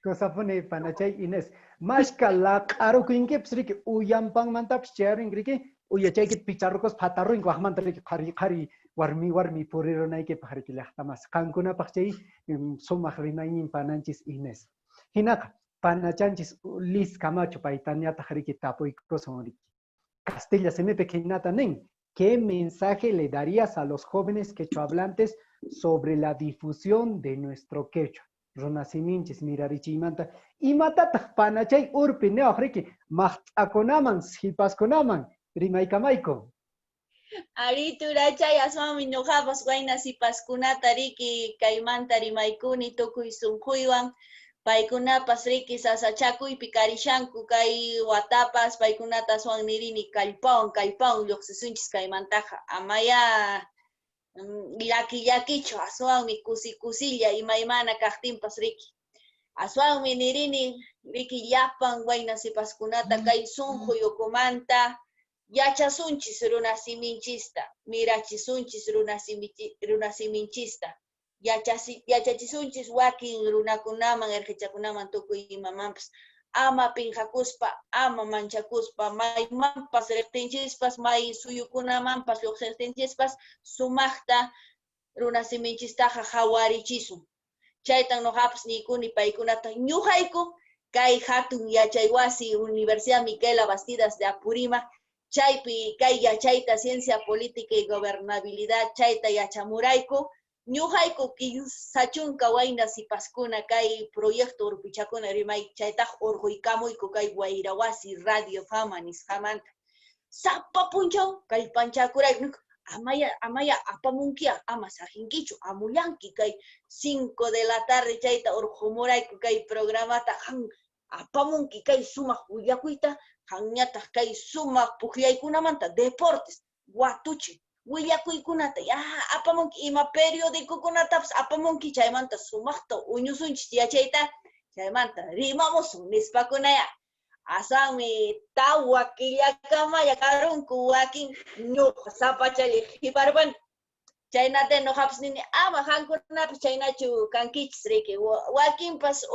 Kusapuni panachay Inés. Mashka laq'aruku inkips riki uyampanmantapish chayarin riki uyachaykit picharrukus phatarruinku waqmanta riki qari warmi purirunaykipaq riki llaqtamas. Qankunapaq chay sumaq rimaynin pananchis Inés. Hinaqa panachanchis Liz Camacho paytañataq riki tapuykusun riki. Castilla simipi hinata nin. ¿Qué mensaje le darías a los jóvenes quechohablantes sobre la difusión de nuestro quechua? Runasiminchis mirarichiymanta imatataq panachay urpi neoq riki maqt'akunaman sipaskunaman rimaykamayku. Ari turachay aswami ñuqapas wayna sipaskunata riki kaymanta rimaykuni tukuy sunquywan paykunapas riki sasachakuypi karishanku kay watapas paykunata aswan nirini kallpawan lluqsisunchis kaymantaqa amaya llakichu aswanmi kusilla imaymana kaqtinpas riki. Aswanmi nirini riki llapan wayna sipaskunata kay sunquy ukumanta yachasunchis runasiminchista, mirachisunchis runasiminchista, yachachisunchis wakin runakunaman, irqichakunaman tukuy imamanpas. Ama pinqakuspa, ama manchakuspa, maymanpas riqtinchispas, may suyukunamanpas lluqsirtinchispas, sumaqta runasiminchistaqa hawarichisun. Chaytan nuqapas niykuni paykunata ñuqayku kay hatun yachay wasi Universidad Micaela Bastidas de Apurima, chaypi kay yachayta ciencia política y gobernabilidad chayta yachamurayku, ñuqayku kinsachunka wayna sipaskuna kay proyecto urpichakuna rimay chaytaq urquykamuyku kay Wayrawasi Radio Fama nisqamanta. Sapa punchaw kallpanchakurayku amaya apamunkiya ama sajinkichu amullanki kay 5 de la tarde chayta urqumurayku kay programata apamunki kay sumaq willakuyta hanñataq kay sumaq puqllaykunamanta deportes watuchi willakuykunata apamunki ima periodikukunatapas apamunki chaymanta sumaqta uñusunchis yachayta chaymanta rimamusun nispakunaya asami tawa killakamaya karunku wakin ñuqa sapachali hiparpan chaynata nuqapas nini ama hankunapas chaynachu kankichis riki wakinpas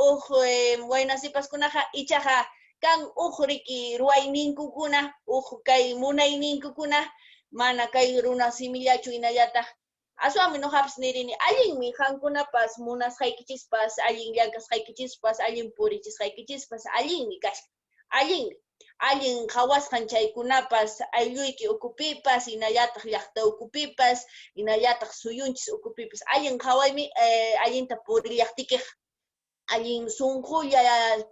wayna sipaskunaqa ichaqa kan riki ruwayninkukuna kay munayninkukuna mana kay runasimillachu hinallataq aswami nuqapas nirini allinmi qankunapas munasqaykichispas allin llankasqaykichispas allin purichisqaykichispas allinmi kashqa allin qhawasqan chaykunapas aylluyki ukupipas hinallataq llaqta ukupipas hinallataq suyunchis ukupipas allin qhawaymi allinta purillaqtikiqa allin sunqulla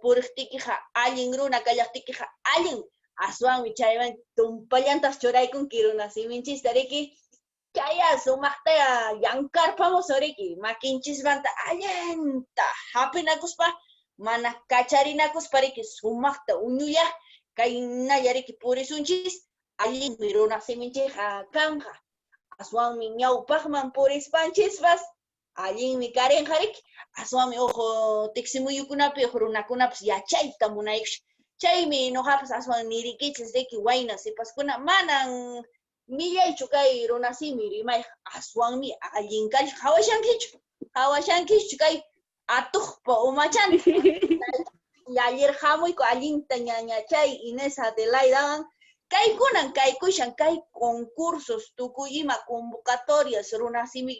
puriqtikiqa allin runa kallaqtikiqa allin aswanmi chayman tumpallantas churaykunki runasiminchista riki chaya sumaqta llankarpamus riki makinchismanta allinta hapinakuspa mana kacharinakuspa riki sumaqta uñuya kaynalla riki purisunchis allinmi runasiminchija kanja aswanmi ñawpaqman purispanchispas allinmi karinqa riki aswanmi tiksimuyukunapi runakunapas yachayta munaykusha chaymi nuqapas aswan nirikichis riki wayna sipaskuna manan millaychu kay runasimi rimay aswanmi allin kay hawashankichu kay atuqpa umachanti yalir hamuyku allinta ñañachay Inés Adelaidawan kaykunan kaykushan kay concursos tukuy ima convocatorias runasimi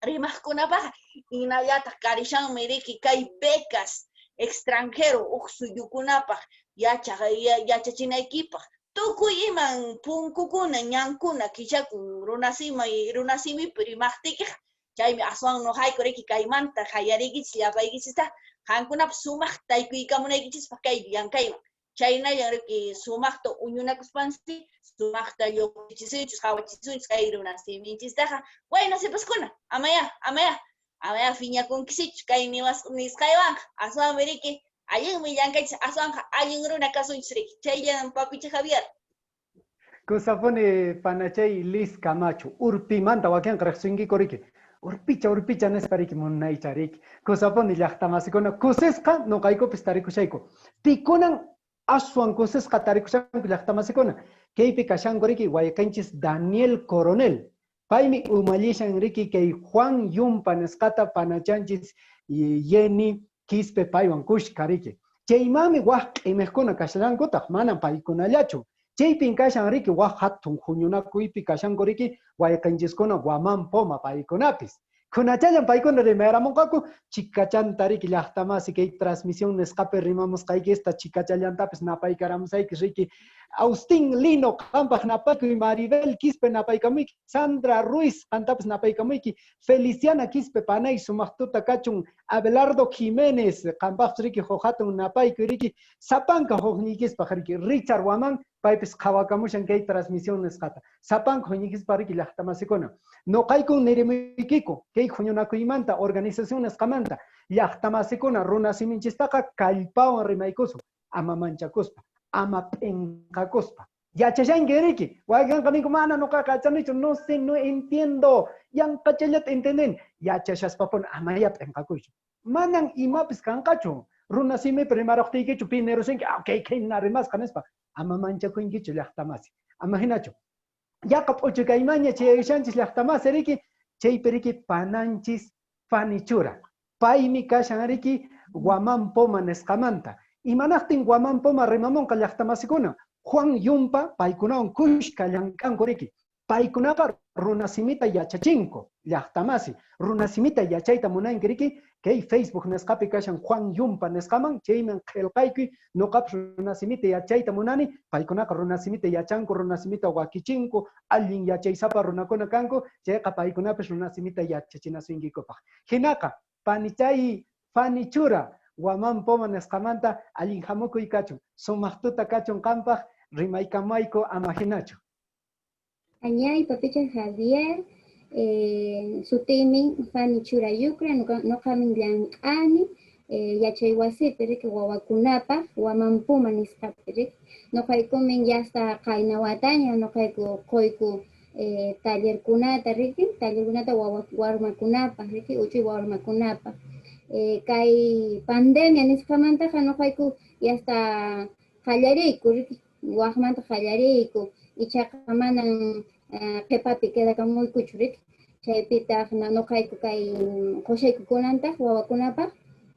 rimaqkunapaqa hinallataq karishanmi riki kay becas extranjero suyukunapaq yachachinaykipaq tukuy iman punkukuna ñankuna kichakun runasimipi rimaqtikiqa chaymi aswan nuqayku riki kaymanta qayarikichis llapaykichista qankunapas sumaqta taykuykamunaykichispa kay llankayman chayna yanriki sumaqta uñunakuspansi, sumaqta lluqchisunchus, hawachisunchus kay runasiminchistawan, bueno sipaskuna, amaya fiñakunkisichu kay nisqaywanqa, aswan riki, allinmi llankaychis, aswanqa allin runa kasunchis riki, chayllan papicha Javier. Kusapone panachay Liz Camacho, urpimanta wakianqa riqsinki koriki. Urpicha nespariki munaychariki. Kusapone llaqtamasikuna kusisqa nuqaykupis tarikushayku. Pikunan aswan kusisqa tarikushanku llaqtamasikuna. Kaypi kashankuriki wayqinchis Daniel Coronel. Paymi umallishan riki kay Juan Yumpa nisqata panachanchis Yeni Quispe paywan kushkariki. Chaymami waq q'imiqkuna kashankutaq manan paykunallachu. Chaypin kashan riki waq hatun huñunakuypi kashanku riki wayqinchiskuna Guamán Poma paykunapis. Kunachallan paykuna rimaramunqaku chikachanta riki llaqtamasi kay transmisión nisqapi rimamusqayki esta chikachallantapis napaykaramusayki riki Austin Lino qampaq napaykuy Maribel Quispe napaykamuyki Sandra Ruiz qantapis napaykamuyki Feliciana Quispe panay sumaqtuta kachun Abelardo Jiménez qampaq riki hohatun napaykuy riki Sapanka huknikispaq riki Richard Waman paypis qhawakamushan kay transmisión nisqata Sapanka huknikispa riki llaqtamasikuna noqaykun nirimuykiku kay huñunakuymanta organización nisqamanta llaqtamasikuna runasiminchistaqa kallpawan rimaykusun ama manchakuspa ama penqakuspa yachashanki riki wayqanqa ninku mana nuqaqa achanichu no sé no entiendo yanqachallata entenden yachashaspapan amaya penqakuychu manan imapis kanqachu runa simipi rimaraqtiykichu pi nirusinki okay kayna rimasqa nispa ama manchakuykichu llaqtamasi ama hinachu yaqa p'uchukaymaña chayashanchis llaqtamasi riki chaypi riki pananchis Fanichura paymi kashan riki Guamán Poma nisqamanta imanaqtin Guamán Poma rimamunqa llaqtamasikuna Juan Yumpa paykunawan kushka llankanku riki paykunaqa runasimita yachachinku llaqtamasi runasimita yachayta munanki riki kay Facebook nisqapi kashan Juan Yumpa nisqaman chayman qillqayki nuqapish runasimita yachayta munani paykunaqa runasimita yachanku runasimita wakichinku allin yachaysapa runakuna kanku chayqa paykunapish runasimita yachachinasunkinkupaq hinaqa panichay Fanichura Guamán Poma nisqamanta allin hamukuy kachun sumaqtuta kachun qampaq rimaykamayku ama hinachu Añay papicha Javier sutimi Fanichura Yukra noqamin llank'ani yachay wasipi riki wawakunapaq Guamán Poma nisqapi riki noqaykumin yasta qayna wataña noqayku quyku tallerkunata riki tallerkunata warmakunapaq riki uchuy warmakunapaq kay pandemia nisqamantaqa noqayku yasta qallariyku riki waqmanta qallariyku ichaqa manan qhipapi quedakamuykuchu riki chaypitaq noqayku kay qushaykukunantaq wawakunapaq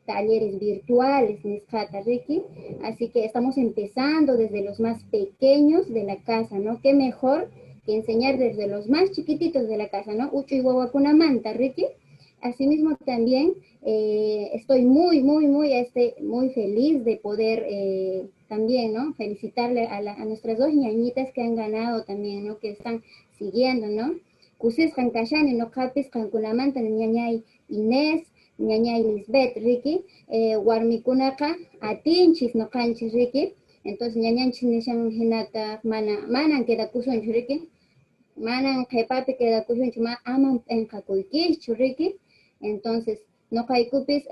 talleres virtuales nisqata riki así que estamos empezando desde los más pequeños de la casa, ¿no? Qué mejor que enseñar desde los más chiquititos de la casa, ¿no? Uchuy wawakunamanta riki. Asimismo también estoy muy feliz de poder también, ¿no? Felicitarle a nuestras dos ñañitas que han ganado también, ¿no? Que están siguiendo, ¿no? Kusis Kankashani, no Kapis Kankunamanta, ñañay Inés, ñañay Lisbeth, Ricky, Warmikunaka, Atinchis, no Kanchis, Ricky. Entonces, ñañanchis nishan hinata, manan queda kusunch, Ricky. Manan Kepapi queda kusunch, aman en Kakuikis, Ricky. Entonces, no caicupis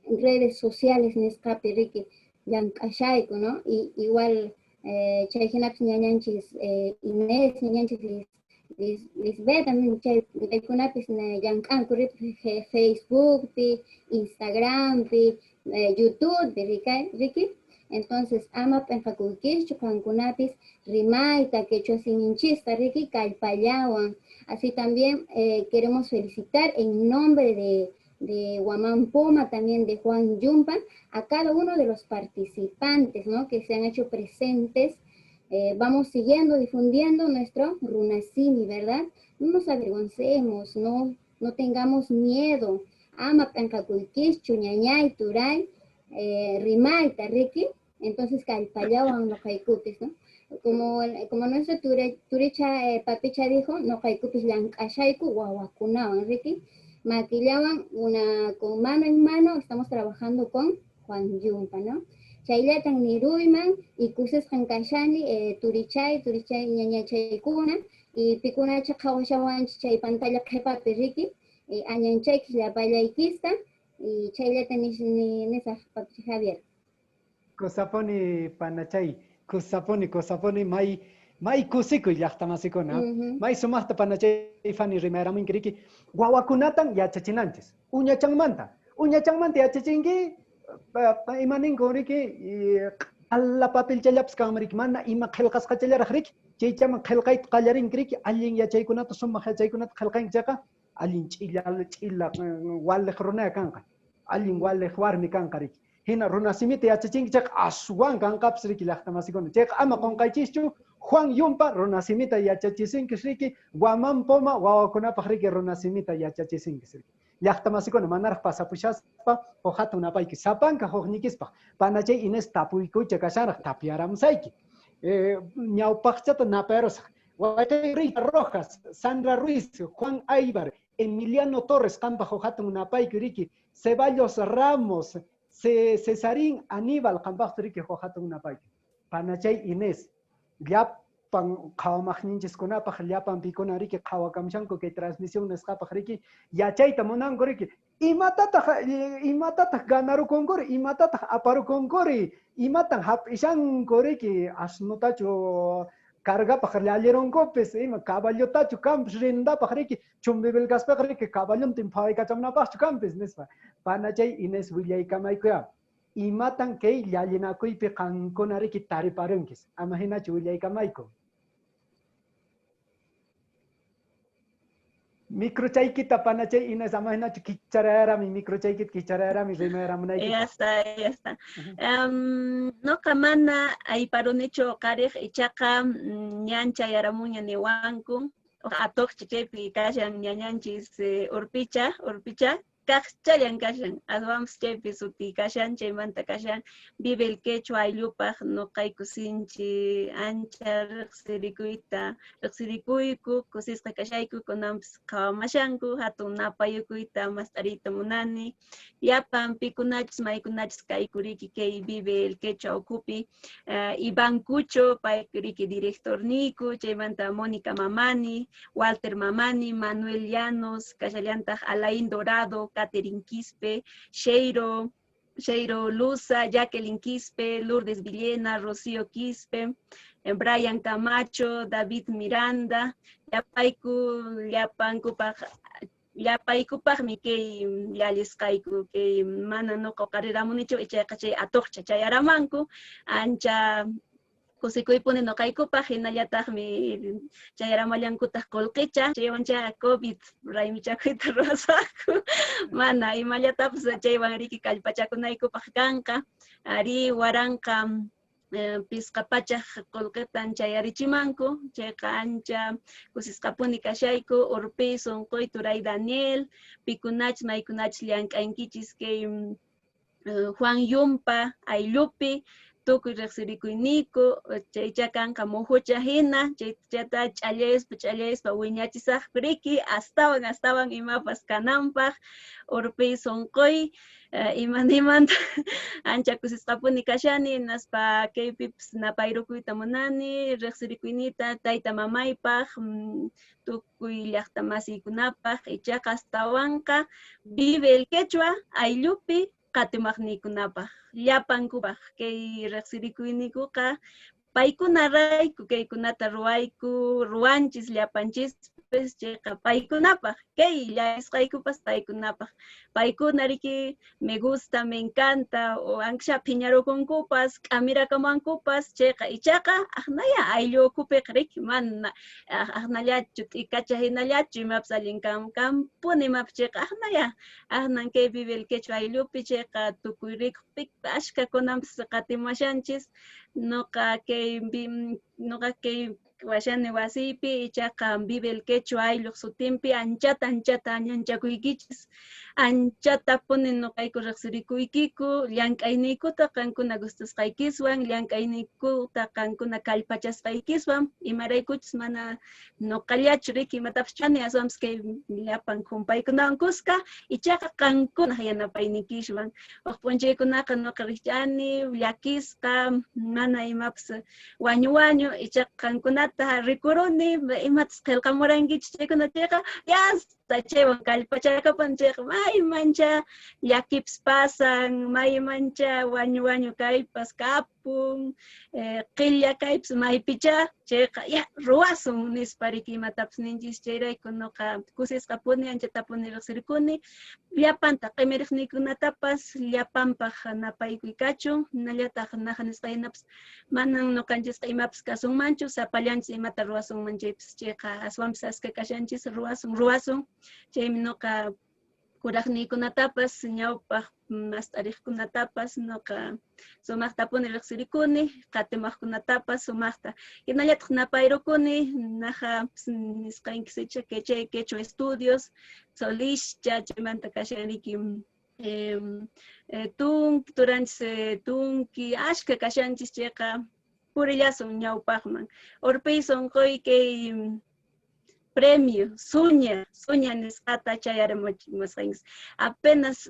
redes sociales niscapi Ricky yankashayku, ¿no? Y igual chayhinaps ñañanchis Inés, ñañanchis Lisbeth, también chaykunapis yankanku Facebook, Instagram, YouTube, Ricky. Entonces, ama penqakuykichu kankunapis rimayta quechua sininchista Ricky kallpallawan. Así también queremos felicitar en nombre de Guamán Poma, también de Juan Yumpa, a cada uno de los participantes, ¿no? Que se han hecho presentes. Vamos siguiendo, difundiendo nuestro runasimi, ¿verdad? No nos avergoncemos, no tengamos miedo. Ama penqakuykichu ñañay turay rimayta Ricky. Entonces kallpallawan no caicupis, ¿no? Como nuestro turicha papicha dijo, no caicupis llankashayku wawakunawan, Ricky. Maquillaban con mano en mano, estamos trabajando con Juan Yumpa, ¿no? Chaylatan niruyman y kusisqan kashani turichay ñañachaykuna y pikunacha qhawashawanchis chay pantalla qhipapi riki añanchayki llapallaykista y chaylatan nisaq Patricia Javier. Kusaponi panachay, kusaponi may kusikuy llaqtamasikuna. May sumaqta panachay fani rimaramun kiriki wawakunatan yachachinanchis. Uñachanmanta yachachinki imaninku riki alla papel challapas kanmariki mana ima qillqasqachallaraq riki chaychaman qillqayta qallarinki riki allin yachaykunata sumaq yachaykunata qillqanki chayqa allin ch'illa waliq runa kanqa allin waliq warmi kanqa riki hina runasimita yachachinki chayqa aswan kanqapas riki llaqtamasikuna chayqa ama qunqaychischu Juan Yumpa runasimita yachachisinki riki Guamanpoma wawakunapaq riki runasimita yachachisinki riki llaqtamasikuna manaraq pasapushaspa hatun napayki sapanka huknikispaq panachay Inés tapuykucha kasharaq tapiaramsayki ñawpaqchata naparusaq Wakay Rita Rojas, Sandra Ruiz, Juan Aybar, Emiliano Torres, Campa Hatun napayki riki Ceballos Ramos, Cesarín Aníbal, Campa riki Hatun napayki panachay Inés llapan qhawamaqninchikkunapaq llapan pikuna riki qhawakamshanku kay transmisión nisqapaq riki yachayta munanku riki imatataq ganarukunkuri imatataq aparukunkuri imatan hap'ishanku riki asnutachu cargapaq llallirunkupas ima caballotachu kanpis rindapaq riki chumbivilkaspaq riki caballontin phawaykachamnapaqchu kanpis nispa panachay Inés willaykamaykuya imatan kay llallinakuypi qankuna riki tariparunkis ama hinachu willaykamayku microchaykita panachay Inés ama hinachu kicharayarami microchaykita kicharayarami rimayaramunayki ya está noqa mana ayparunichu qariq ichaqa ñanchayaramuña niwanku atuqchi chaypi kashan ñañanchis urpicha kaqchallan kashan aswampas chaypi suti kashan chaymanta kashan vive el quechua ayllupaq noqayku sinchi ancha riqsirikuyku kusisqa kashayku kunanpas qhawamashanku hatun napayukuyta mastarita munani llapan pikunachis maykunachis kayku riki kay vive el quechua ukupi Iván Cucho payku riki directorniku chaymanta Mónica Mamani, Walter Mamani, Manuel Llanos, kashallantaq Alain Dorado, Catherine Quispe, Sheiro Luza, Jacqueline Quispe, Lourdes Villena, Rocío Quispe, Brian Camacho, David Miranda, llapaykupaqmi kay llallisqayku kay mana nuqa qariramuni ichayqa chay atuqcha chayaramanku ancha kusikuypuni noqaykupaq hinallataqmi chayaramalllankutaq qullqicha chaywancha COVID raymichakuyta ruwasaqku mana imallatapas chaywan riki kallpachakunaykupaq kanqa ari waranqa pisqapachaq qullqitan chayarichimanku chayqa ancha kusisqapuni kashayku Urpi, Sunquy, Turay Daniel pikunachis maykunachis llank'ankichis kay Juan Yumpa ayllupi tukuy riqsirikuyniku chaycha kanqa muhucha hina chayta ch'allayaspa wiñachisaqku riki astawan imapas kananpaq Urpi Sunquy imanimanta ancha kusisqapuni kashani naspa kaypipas napayrukuyta munani riqsirikuynita tayta mamaypaq tukuy llaqta masiykunapaq ichaqa astawanqa vive el quechua ayllupi qatimaqnikunapaq llapankupaq kay riqsirikuynikuqa paykuna rayku kaykunata ruwanchis llapanchispis chayqa paykunapaq kay llallisqaykupas paykunapaq paykuna riki me gusta me encanta o anksha phiñarukunkupas k'amirakamankupas chayqa ichaqa aqnaya ayllu ukupiq riki mana aqnallachu t'ikacha hinallachu imapas allin kampuni imapas chayqa aqnan kay vive el quechua ayllupi chayqa tukuy rikuqpi ashkakunapas qatimashanchis nuqa kay washani wasipi ichaqa vive el quechua aylluq sutinpi anchata ñanchakuykichis anchata punin nuqayku riqsirikuykiku llank'ayniykuta qankuna gustasqaykiswan llank'ayniykuta qankuna kallpachasqaykiswan imaraykuchus mana nuqallachu riki imatapas chani aswampas kay llapan humpaykunawan kuska ichaqa qankunaq yanapaynikishwan huk p'unchaykunaqa nuqa rikchani llakisqa mana imapas wañu ichaqa qankunata rikuruni imatas qillqamurankichis chaykuna chayqa yasta chaywan kallpachakapan chayqa maymancha llakipas pasan maymancha wañu kaypas kapun qilla kaypas maypicha chayqa ya ruwasun nispa riki imatapas ninchis chayrayku nuqa kusisqapuni anchatapuni riqsirikuni llapanta qimiriqniykunatapas llapanpaq napaykuykachun hinallataq naqa nisqaynapas manan nuqanchisqa imapas kasunmanchu sapallanchis imata ruwasunmanchaypis chayqa aswanpis aska kashanchis ruwasun chaymi nuqa kuraqniykunatapas ñawpaq mast'ariqkunatapas nuqa sumaqtapuni riqsirikuni qatimaqkunatapas sumaqta hinallataq napayrukuni naqa nisqankisicha chay quechua estudios Solishcha chaymanta kashanriki tunki ashka kashanchis chayqa purillasun ñawpaqman urpiy sunquy kay premio Suña nisqata chayarimusqankis apenas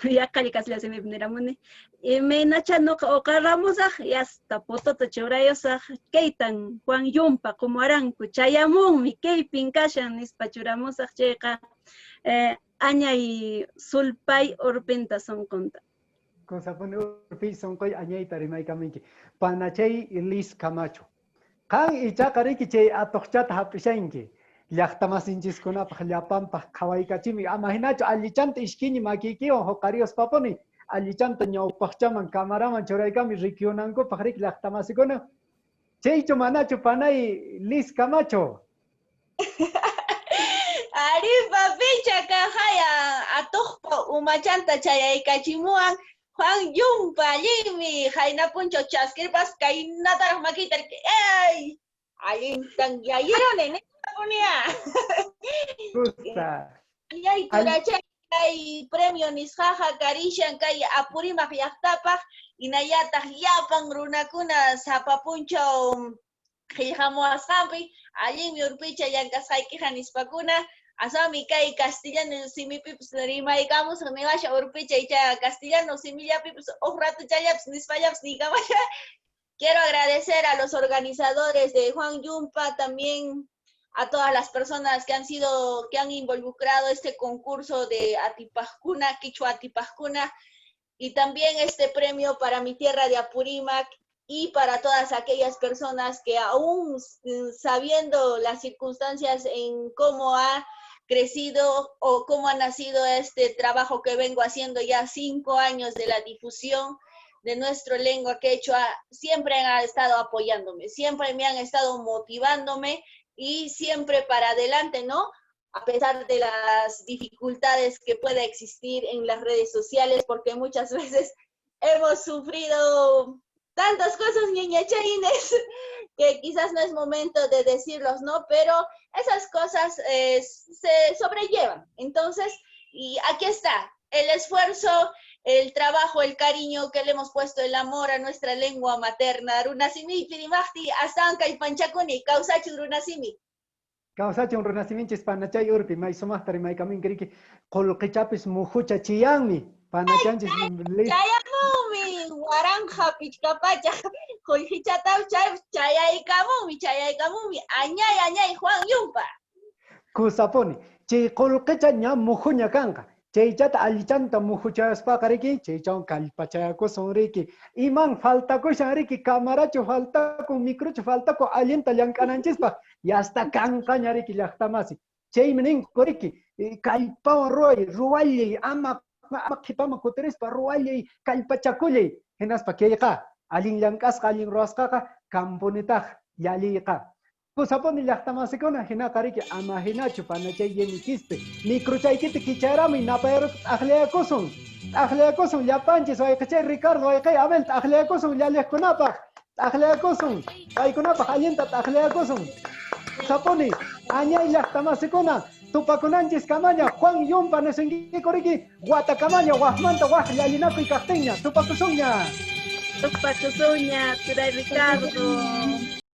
yaqalli kaslasimi niramuni imaynacha nuqa uqaramusaq yasta putota churayusaq kaytan Juan Yumpa qumuranku chayamunmi kaypin kashan nispa churamusaq chayqa añay sulpay urpinta sunqunta Kusapuni urpiy sunquy añayta rimaykaminki panachay Liz Camacho qan ichaqa riki chay atuqchata hap'ishanki llaqtamasinchikkunapaq llapanpaq qhawaykachimi ama hinachu allichanta ishkini makiykiwan huqariyuspapuni allichanta ñawpaqchaman camaraman churaykami rikyunankupaq rik llaqtamasikuna chaychu manachu panay Liz Camacho Ari papicha kajaya atuqpa umachanta chayaykachimuwan Juan Yumpa allimi haynapuncho chaskirpas kaynataraq makiytar ¡ay! Allintan yayirone Justa. Yay turachay kay premio nisqaqa karishan kay Apurimaq llaqtapaq hinallataq llapan runakuna sapapunchaw qillqamuwasqanpi allinmi urpicha llank'asqaykiqa nispakuna aswami kay castellano simipipis rimaykamusaq niwasha urpicha icha castellano simillapipis huk ratuchallapas nispallapas niykamasha. Quiero agradecer a los organizadores de Juan Yumpa, también a todas las personas que han involucrado este concurso de Atipajcuna, Quichua Atipajcuna, y también este premio para mi tierra de Apurímac y para todas aquellas personas que aún sabiendo las circunstancias en cómo ha crecido o cómo ha nacido este trabajo que vengo haciendo ya 5 años de la difusión de nuestra lengua quechua, siempre han estado apoyándome, siempre me han estado motivándome y siempre para adelante, ¿no? A pesar de las dificultades que pueda existir en las redes sociales, porque muchas veces hemos sufrido tantas cosas ñañachayines que quizás no es momento de decirlos, ¿no? Pero esas cosas se sobrellevan. Entonces, y aquí está, el esfuerzo, el trabajo, el cariño que le hemos puesto, el amor a nuestra lengua materna. Runasimi, Pirimahti, Asanka y Panchakuni, Kausachu Runasimi. Kausachu Runasimi, Panachay Urpi, Maisomastari, Maikamin Griki, Kolkichapis Mujucha Chiangmi, Panachanchis. Chayamumi, Waranja, Pichkapacha, Kolkichataw, Chayaikamumi, Añay, Juan Yumpa. Kusaponi, Chi Kolkicha Nyam Mujuña Kanka. Chaychata allichanta mujuchaspaqa riki chaychawan kallpachayakusun riki iman faltakushan riki camarachu faltaku microchu faltaku allinta llank'ananchispaq yasta kanqaña riki llaqtamasi chaymi ninku riki kallpawan ruwallay ama qhipaman kutirispa ruwallay kallpachakullay hinaspa kayqa allin llank'asqa allin ruwasqaqa kampunitaq yaliyqa Kusaponi llaqtamasikuna hinaqa riki ama hinachu panachay yenikispi microchaykita kicharami napayarut aqllayakusun llapanchis wayqichay Ricardo wayqay Abel aqllayakusun llaliqkunapaq t'aqliakusun. Paykunapaq allinta t'aqliakusun. Sapuni, añay llaqtamasikuna, tupakunanchis kamaña, Juan Yumpa nisinkikuriki, Guatacamaña, Guasmanta, Guaj, Llallinakuy kaqtinña, tupakusunña. Tupakusuña, Turay Ricardo.